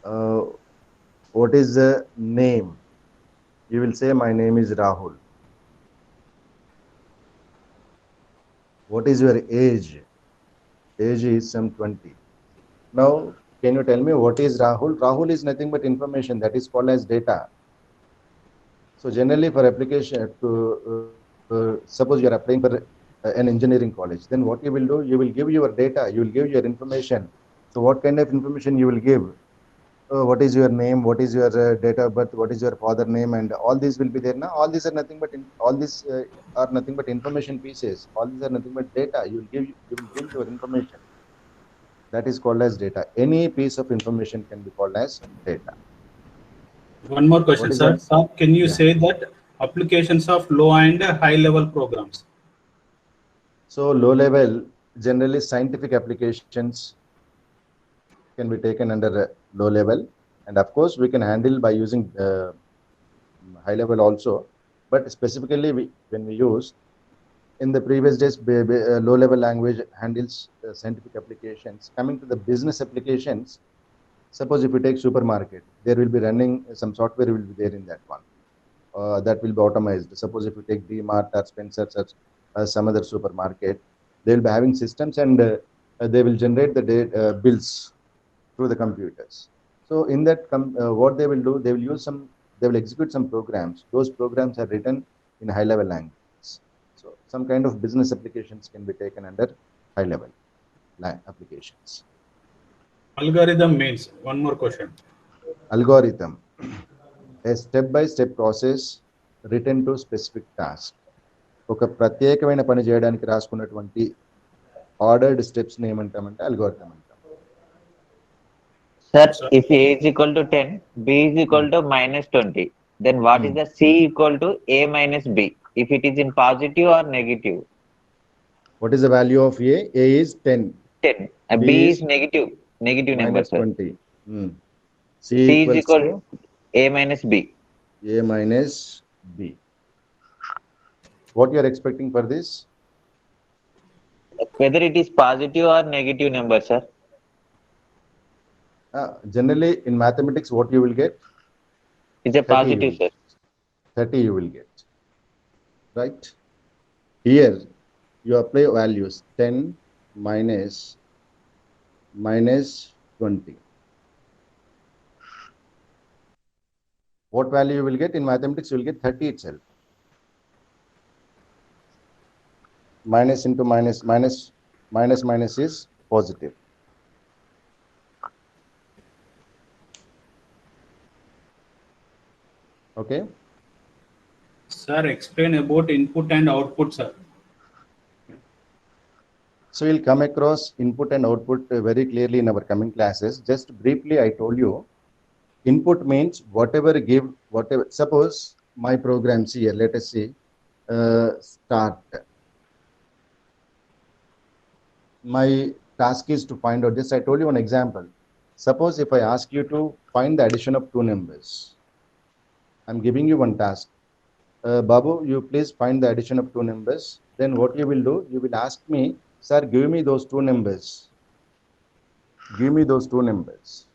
what is the name? You will say, my name is Rahul. What is your age? Age is some 20. Now, can you tell me what is Rahul? Rahul is nothing but information that is called as data. So generally for application, suppose you are applying for an engineering college, then what you will do, you will give your data, you will give your information. So what kind of information you will give? What is your name? What is your date of birth? What is your father name? And all these will be there now. All these are nothing but are nothing but information pieces. All these are nothing but data. You will give your information. That is called as data. Any piece of information can be called as data. One more question, sir. that? Sir, can you Yeah. say that applications of low and high level programs? So low level, generally scientific applications can be taken under low level, and of course we can handle by using high level also. But specifically, when we use in the previous days, low level language handles scientific applications. Coming to the business applications, suppose if you take supermarket, there will be running some software will be there in that one. That will be automated. Suppose if you take DMart or Spencer's or some other supermarket, they will be having systems, and they will generate the bills through the computers. So in that, what they will do, they will execute some programs. Those programs are written in high level language. So some kind of business applications can be taken under high level applications. Algorithm means, one more question. Algorithm, a step-by-step process written to specific task. ఒక ప్రత్యేకమైన పని చేయడానికి రాసుకున్నటువంటి ordered steps ని ఏమంటామంటే algorithm అంటాం. Sir, if A is equal to 10, B is equal to minus 20, then what is the C equal to A minus B? If it is in positive or negative? What is the value of A? A is 10. 10. B is negative number, minus sir. 20. C C is equals equal to to A minus B. A minus B. What you are expecting for this? Whether it is positive or negative number, sir. Generally in mathematics, what you will get? It's a 30 positive, sir. 30 you will get. Right? Here you apply values 10 minus 20. What value you will get? In mathematics, you will get 30 itself. Minus into minus, minus is positive. Okay. Sir, explain about input and output, sir. So we'll come across input and output very clearly in our coming classes. Just briefly, I told you, input means whatever give, whatever. Suppose my programs here, let us say, start. My task is to find out this. I told you an example. Suppose if I ask you to find the addition of two numbers, I'm giving you one task. Babu, you please find the addition of two numbers. Then what you will do? You will ask me, sir, give me those two numbers. Give me those two numbers.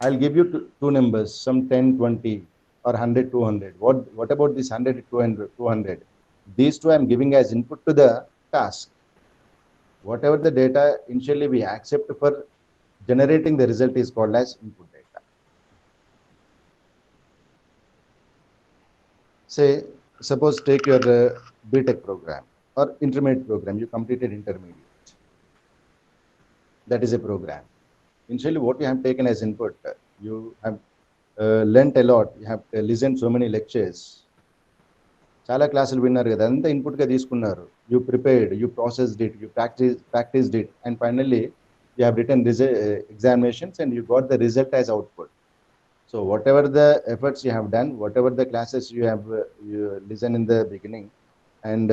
I'll give you two numbers, some 10, 20 or 100, 200. What about this 100, 200? These two I'm giving as input to the task. Whatever the data initially we accept for generating the result is called as input data. Say, suppose take your BTech program or intermediate program, you completed intermediate. That is a program. Initially, what you have taken as input, you have learnt a lot, you have listened so many lectures. చాలా క్లాసులు విన్నారు కదా, అంతా ఇన్పుట్గా తీసుకున్నారు. You prepared, you processed it, you practised it, and finally you have written examinations and you got the result as output. So whatever the efforts you have done, whatever the classes you have you listen in the beginning, and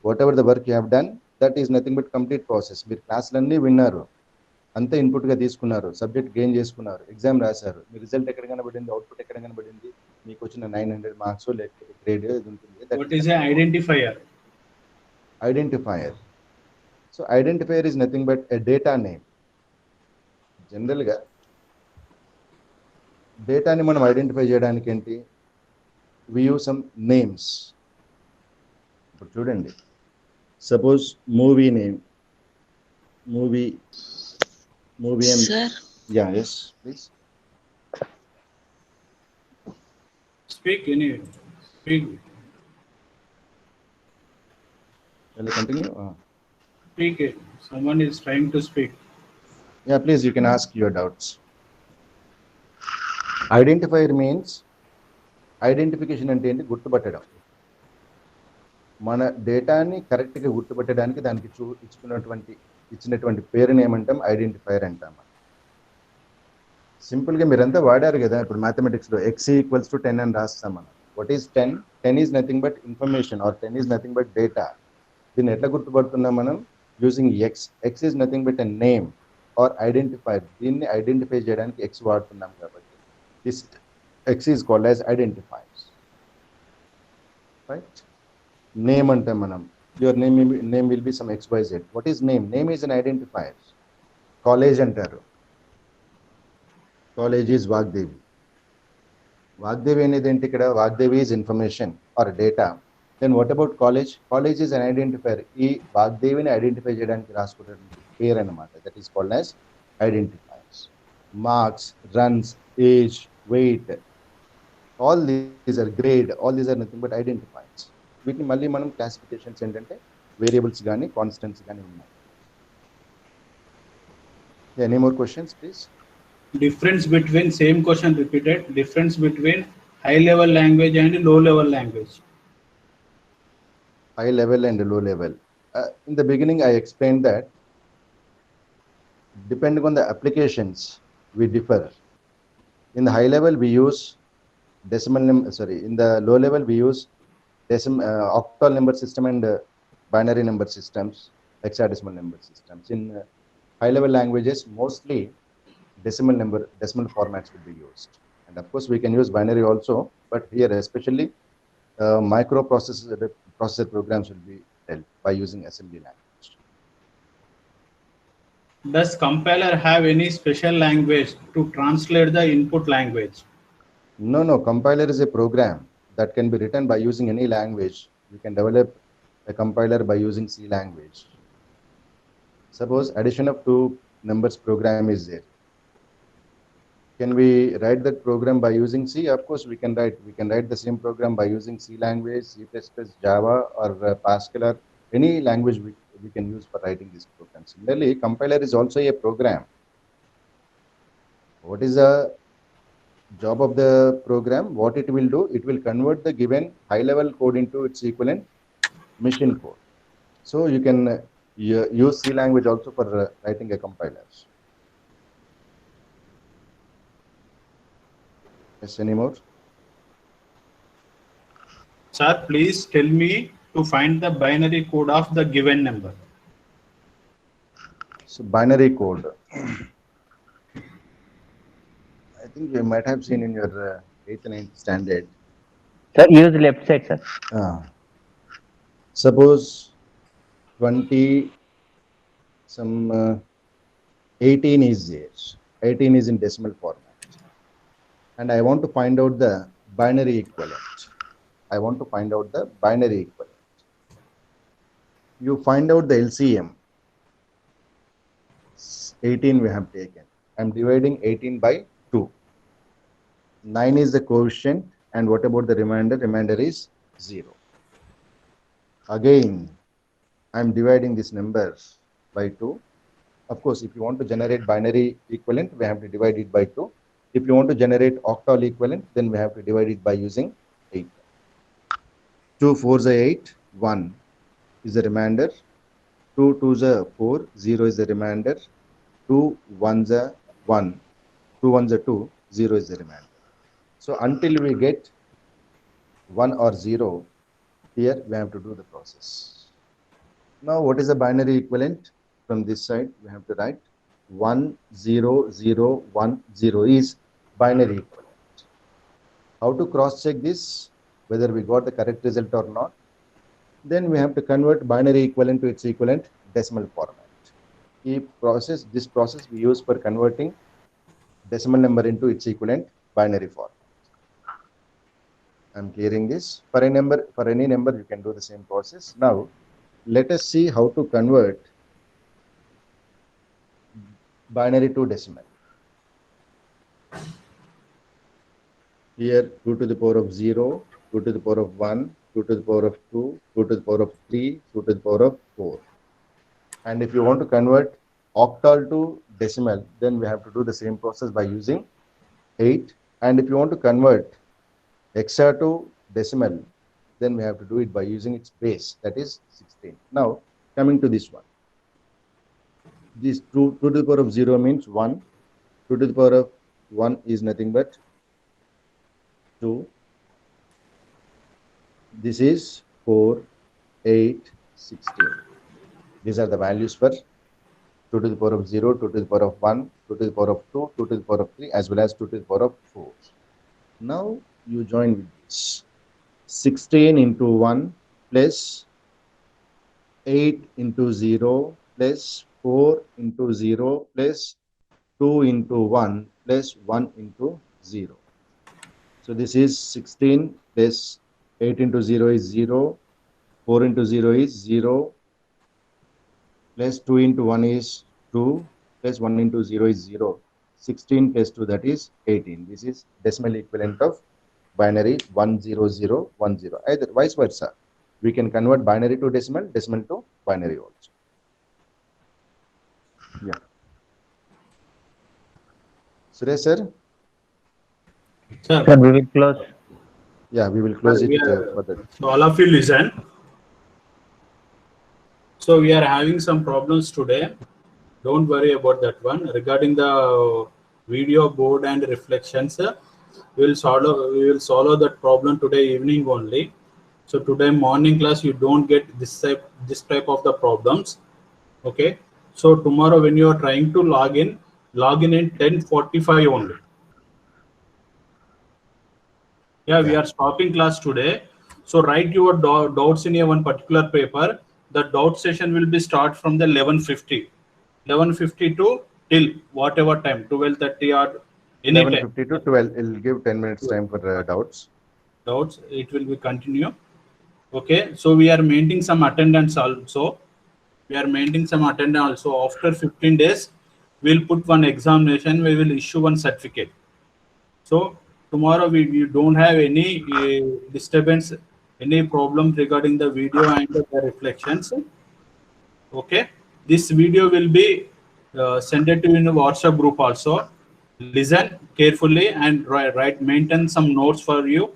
whatever the work you have done, that is nothing but complete process. మీరు క్లాసులన్నీ విన్నారు, అంతా ఇన్పుట్గా తీసుకున్నారు, subject gain చేసుకున్నారు, exam రాశారు, మీ result ఎక్కడ కనబడింది, output ఎక్కడ కనబడింది, మీకు వచ్చిన 900 మార్క్స్ లేకపోతే గ్రేడ్ ఇది ఉంటుంది. What is an identifier? Identifier. So identifier is nothing but a data name. జనరల్గా డేటాని మనం ఐడెంటిఫై చేయడానికి ఏంటి, వి యూజ్ సమ్ నేమ్స్. ఇప్పుడు చూడండి, suppose movie name, movie Sir. Yeah, yes, please. Speak anyway. Speak. Shall I continue? Speak it. Someone is trying to speak. Yeah, please, you can ask your doubts. Identifier means identification అంటే ఏంటి, గుర్తుపట్టడం. మన డేటాని కరెక్ట్గా గుర్తుపట్టడానికి దానికి ఇచ్చినటువంటి పేరుని ఏమంటాం, ఐడెంటిఫైర్ అంటాం. సింపుల్గా మీరంతా వాడారు కదా, ఇప్పుడు మ్యాథమెటిక్స్లో x ఈక్వల్స్ టు 10 అని రాస్తాం మనం. What is 10? 10 is nothing but information, or 10 is nothing but data. దీన్ని ఎట్లా గుర్తుపడుతున్నాం మనం? Using x is nothing but a name or identifier. దీన్ని ఐడెంటిఫై చేయడానికి x వాడుతున్నాం కాబట్టి this x is called as identifiers, right? Name ante manam, your name will be some xyz. What is name? Name is an identifier. College antaru, college is Vagdevi. Vagdevi anedi enti ikkada, Vagdevi is information or data. Then what about college? College is an identifier. Ee Vagdevi ni identify cheyadaniki raasukunnadu pair anamata. That is called as identifiers. Marks, runs, age, weight, all these are grade, all these are nothing but identifiers. వీటిని మళ్ళీ మనం classifications ఏంటంటే variables కానీ constants కానీ ఉన్నాయి. Any more questions, please? Difference between, same question repeated, difference between high level language and low level language. High level and low level. In the beginning, I explained that depending on the applications, we differ. In the high level, we use decimal number. Sorry, in the low level, we use octal number system and binary number systems, hexadecimal number systems. In high level languages, mostly decimal formats will be used. And of course, we can use binary also, but here especially processor programs will be dealt by using assembly language. Does compiler have any special language to translate the input language? No. Compiler is a program that can be written by using any language. You can develop a compiler by using C language. Suppose addition of two numbers program is there. Can we write that program by using C? Of course, we can write. We can write the same program by using C language, C++, Java, or Pascal, or any language we can use for writing this program. Similarly, compiler is also a program. What is the job of the program? What it will do? It will convert the given high-level code into its equivalent machine code. So you can use C language also for writing a compiler. Yes, any more? Sir, please tell me to find the binary code of the given number. So binary code. I think you might have seen in your 8th and 9th standard. Sir, use left side, sir. Suppose 20, 18 is there. 18 is in decimal format. And I want to find out the binary equivalent. You find out the LCM. 18 we have taken. I'm dividing 18 by 2. 9 is the quotient, and what about the remainder? Remainder is 0. Again, I'm dividing this number by 2. Of course, if you want to generate binary equivalent, we have to divide it by 2. If you want to generate octal equivalent, then we have to divide it by using 8. 2 4s are 8, 1 is the remainder. 2 2s are 4, 0 is the remainder. 2 1s are 1, 2 1s are 2, 0 is the remainder. So until we get 1 or 0, here we have to do the process. Now, what is the binary equivalent? From this side, we have to write 1 0 0 1 0 is binary equivalent. How to cross check this, whether we got the correct result or not? Then we have to convert binary equivalent to its equivalent decimal format. This process we use for converting decimal number into its equivalent binary format. I'm clearing this. For any number, you can do the same process. Now, let us see how to convert binary to decimal. Here, 2 to the power of 0, 2 to the power of 1, 2 to the power of 2, 2 to the power of 3, 2 to the power of 4. And if you want to convert octal to decimal, then we have to do the same process by using 8. And if you want to convert hexa to decimal, then we have to do it by using its base, that is 16. Now, coming to this one. This 2 to the power of 0 means 1. 2 to the power of 1 is nothing but 2. This is 4, 8, 16. These are the values for 2 to the power of 0, 2 to the power of 1, 2 to the power of 2, 2 to the power of 3, as well as 2 to the power of 4. Now, you join with this. 16 into 1 plus 8 into 0 plus 4 into 0 plus 2 into 1 plus 1 into 0. So this is 16 plus 8 into 0 is 0, 4 into 0 is 0, plus 2 into 1 is 2, plus 1 into 0 is 0. 16 plus 2, that is 18. This is decimal equivalent of binary 10010. Either vice versa. We can convert binary to decimal, decimal to binary also. Yeah. Suresh sir? Sir, Sir, we will close. Yeah, we will close it we are, further. so all of you listen. So we are having some problems today. Don't worry about that one. Regarding the video board and reflections, we will solve that problem today evening only. So today morning class you don't get this type of the problems. Okay. So tomorrow when you are trying to log in 10:45 only. Yeah, we Yeah. are stopping class today. So write your doubts in a one particular paper. The doubt session will be start from the 11:50. 11:50 to till whatever time, 12:30 or any time. 11:50 to 12. It'll give 10 minutes time for doubts. Doubts, it will be continue. Okay, so we are maintaining some attendance also. We are maintaining some attendance also. After 15 days, we'll put one examination. We will issue one certificate. So tomorrow we don't have any disturbance, any problem regarding the video and the reflections. Okay, this video will be sent it to you in a WhatsApp group also. Listen carefully and maintain some notes for you.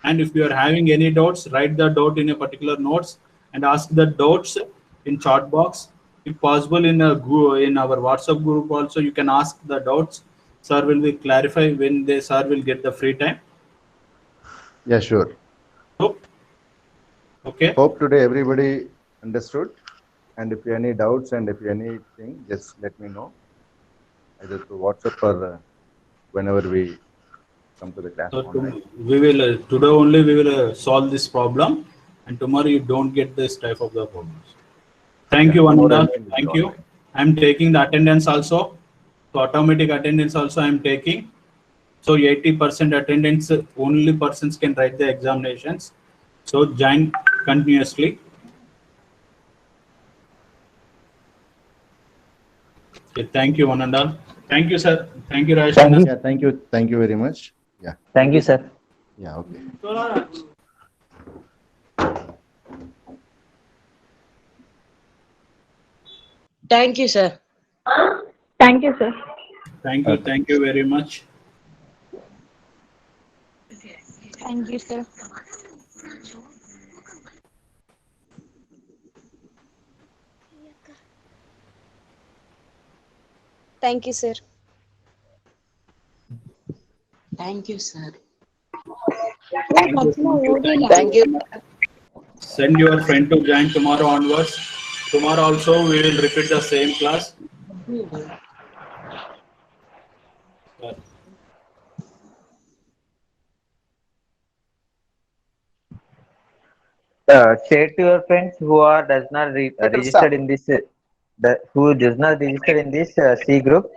And if you are having any doubts, write the doubt in a particular notes and ask the doubts in chat box. If possible, in our WhatsApp group also, you can ask the doubts. Sir will be clarify when the sir will get the free time. Yeah, sure. So, okay. Hope today everybody understood. And if you any doubts and if you anything, just let me know either through WhatsApp or whenever we come to the class So online. we will today only we will solve this problem, and tomorrow you don't get this type of the problems. Thank Yeah, you, tomorrow Ananda. everything will be Thank you. online. I'm taking the attendance also. So automatic attendance also I'm taking. So 80% attendance only persons can write the examinations. So join continuously. Okay, thank you, Ananda. Thank you, sir. Thank you, Rajesh. Thank you. Yeah, thank you. Thank you very much. Yeah. Thank you, sir. Yeah, okay. Thank you, sir. Thank you, sir. Thank you. Thank you very much. Thank you, sir. Thank you, sir. Thank you, sir. Thank you. Thank you. Thank you. Thank you. Send your friend to join tomorrow onwards. Tomorrow also we will repeat the same class. Share to your friends who are does not registered in this who does not register in this C group.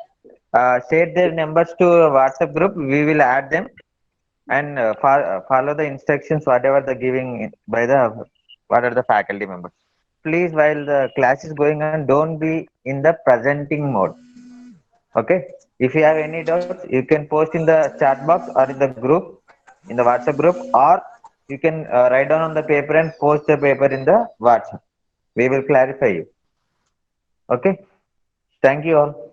Share their numbers to WhatsApp group. We will add them and follow the instructions whatever the giving by the what are the faculty members. Please, while the class is going on, don't be in the presenting mode. Okay. If you have any doubts, you can post in the chat box or in the group, in the WhatsApp group, or you can write down on the paper and post the paper in the WhatsApp. We will clarify you. Okay. Thank you all.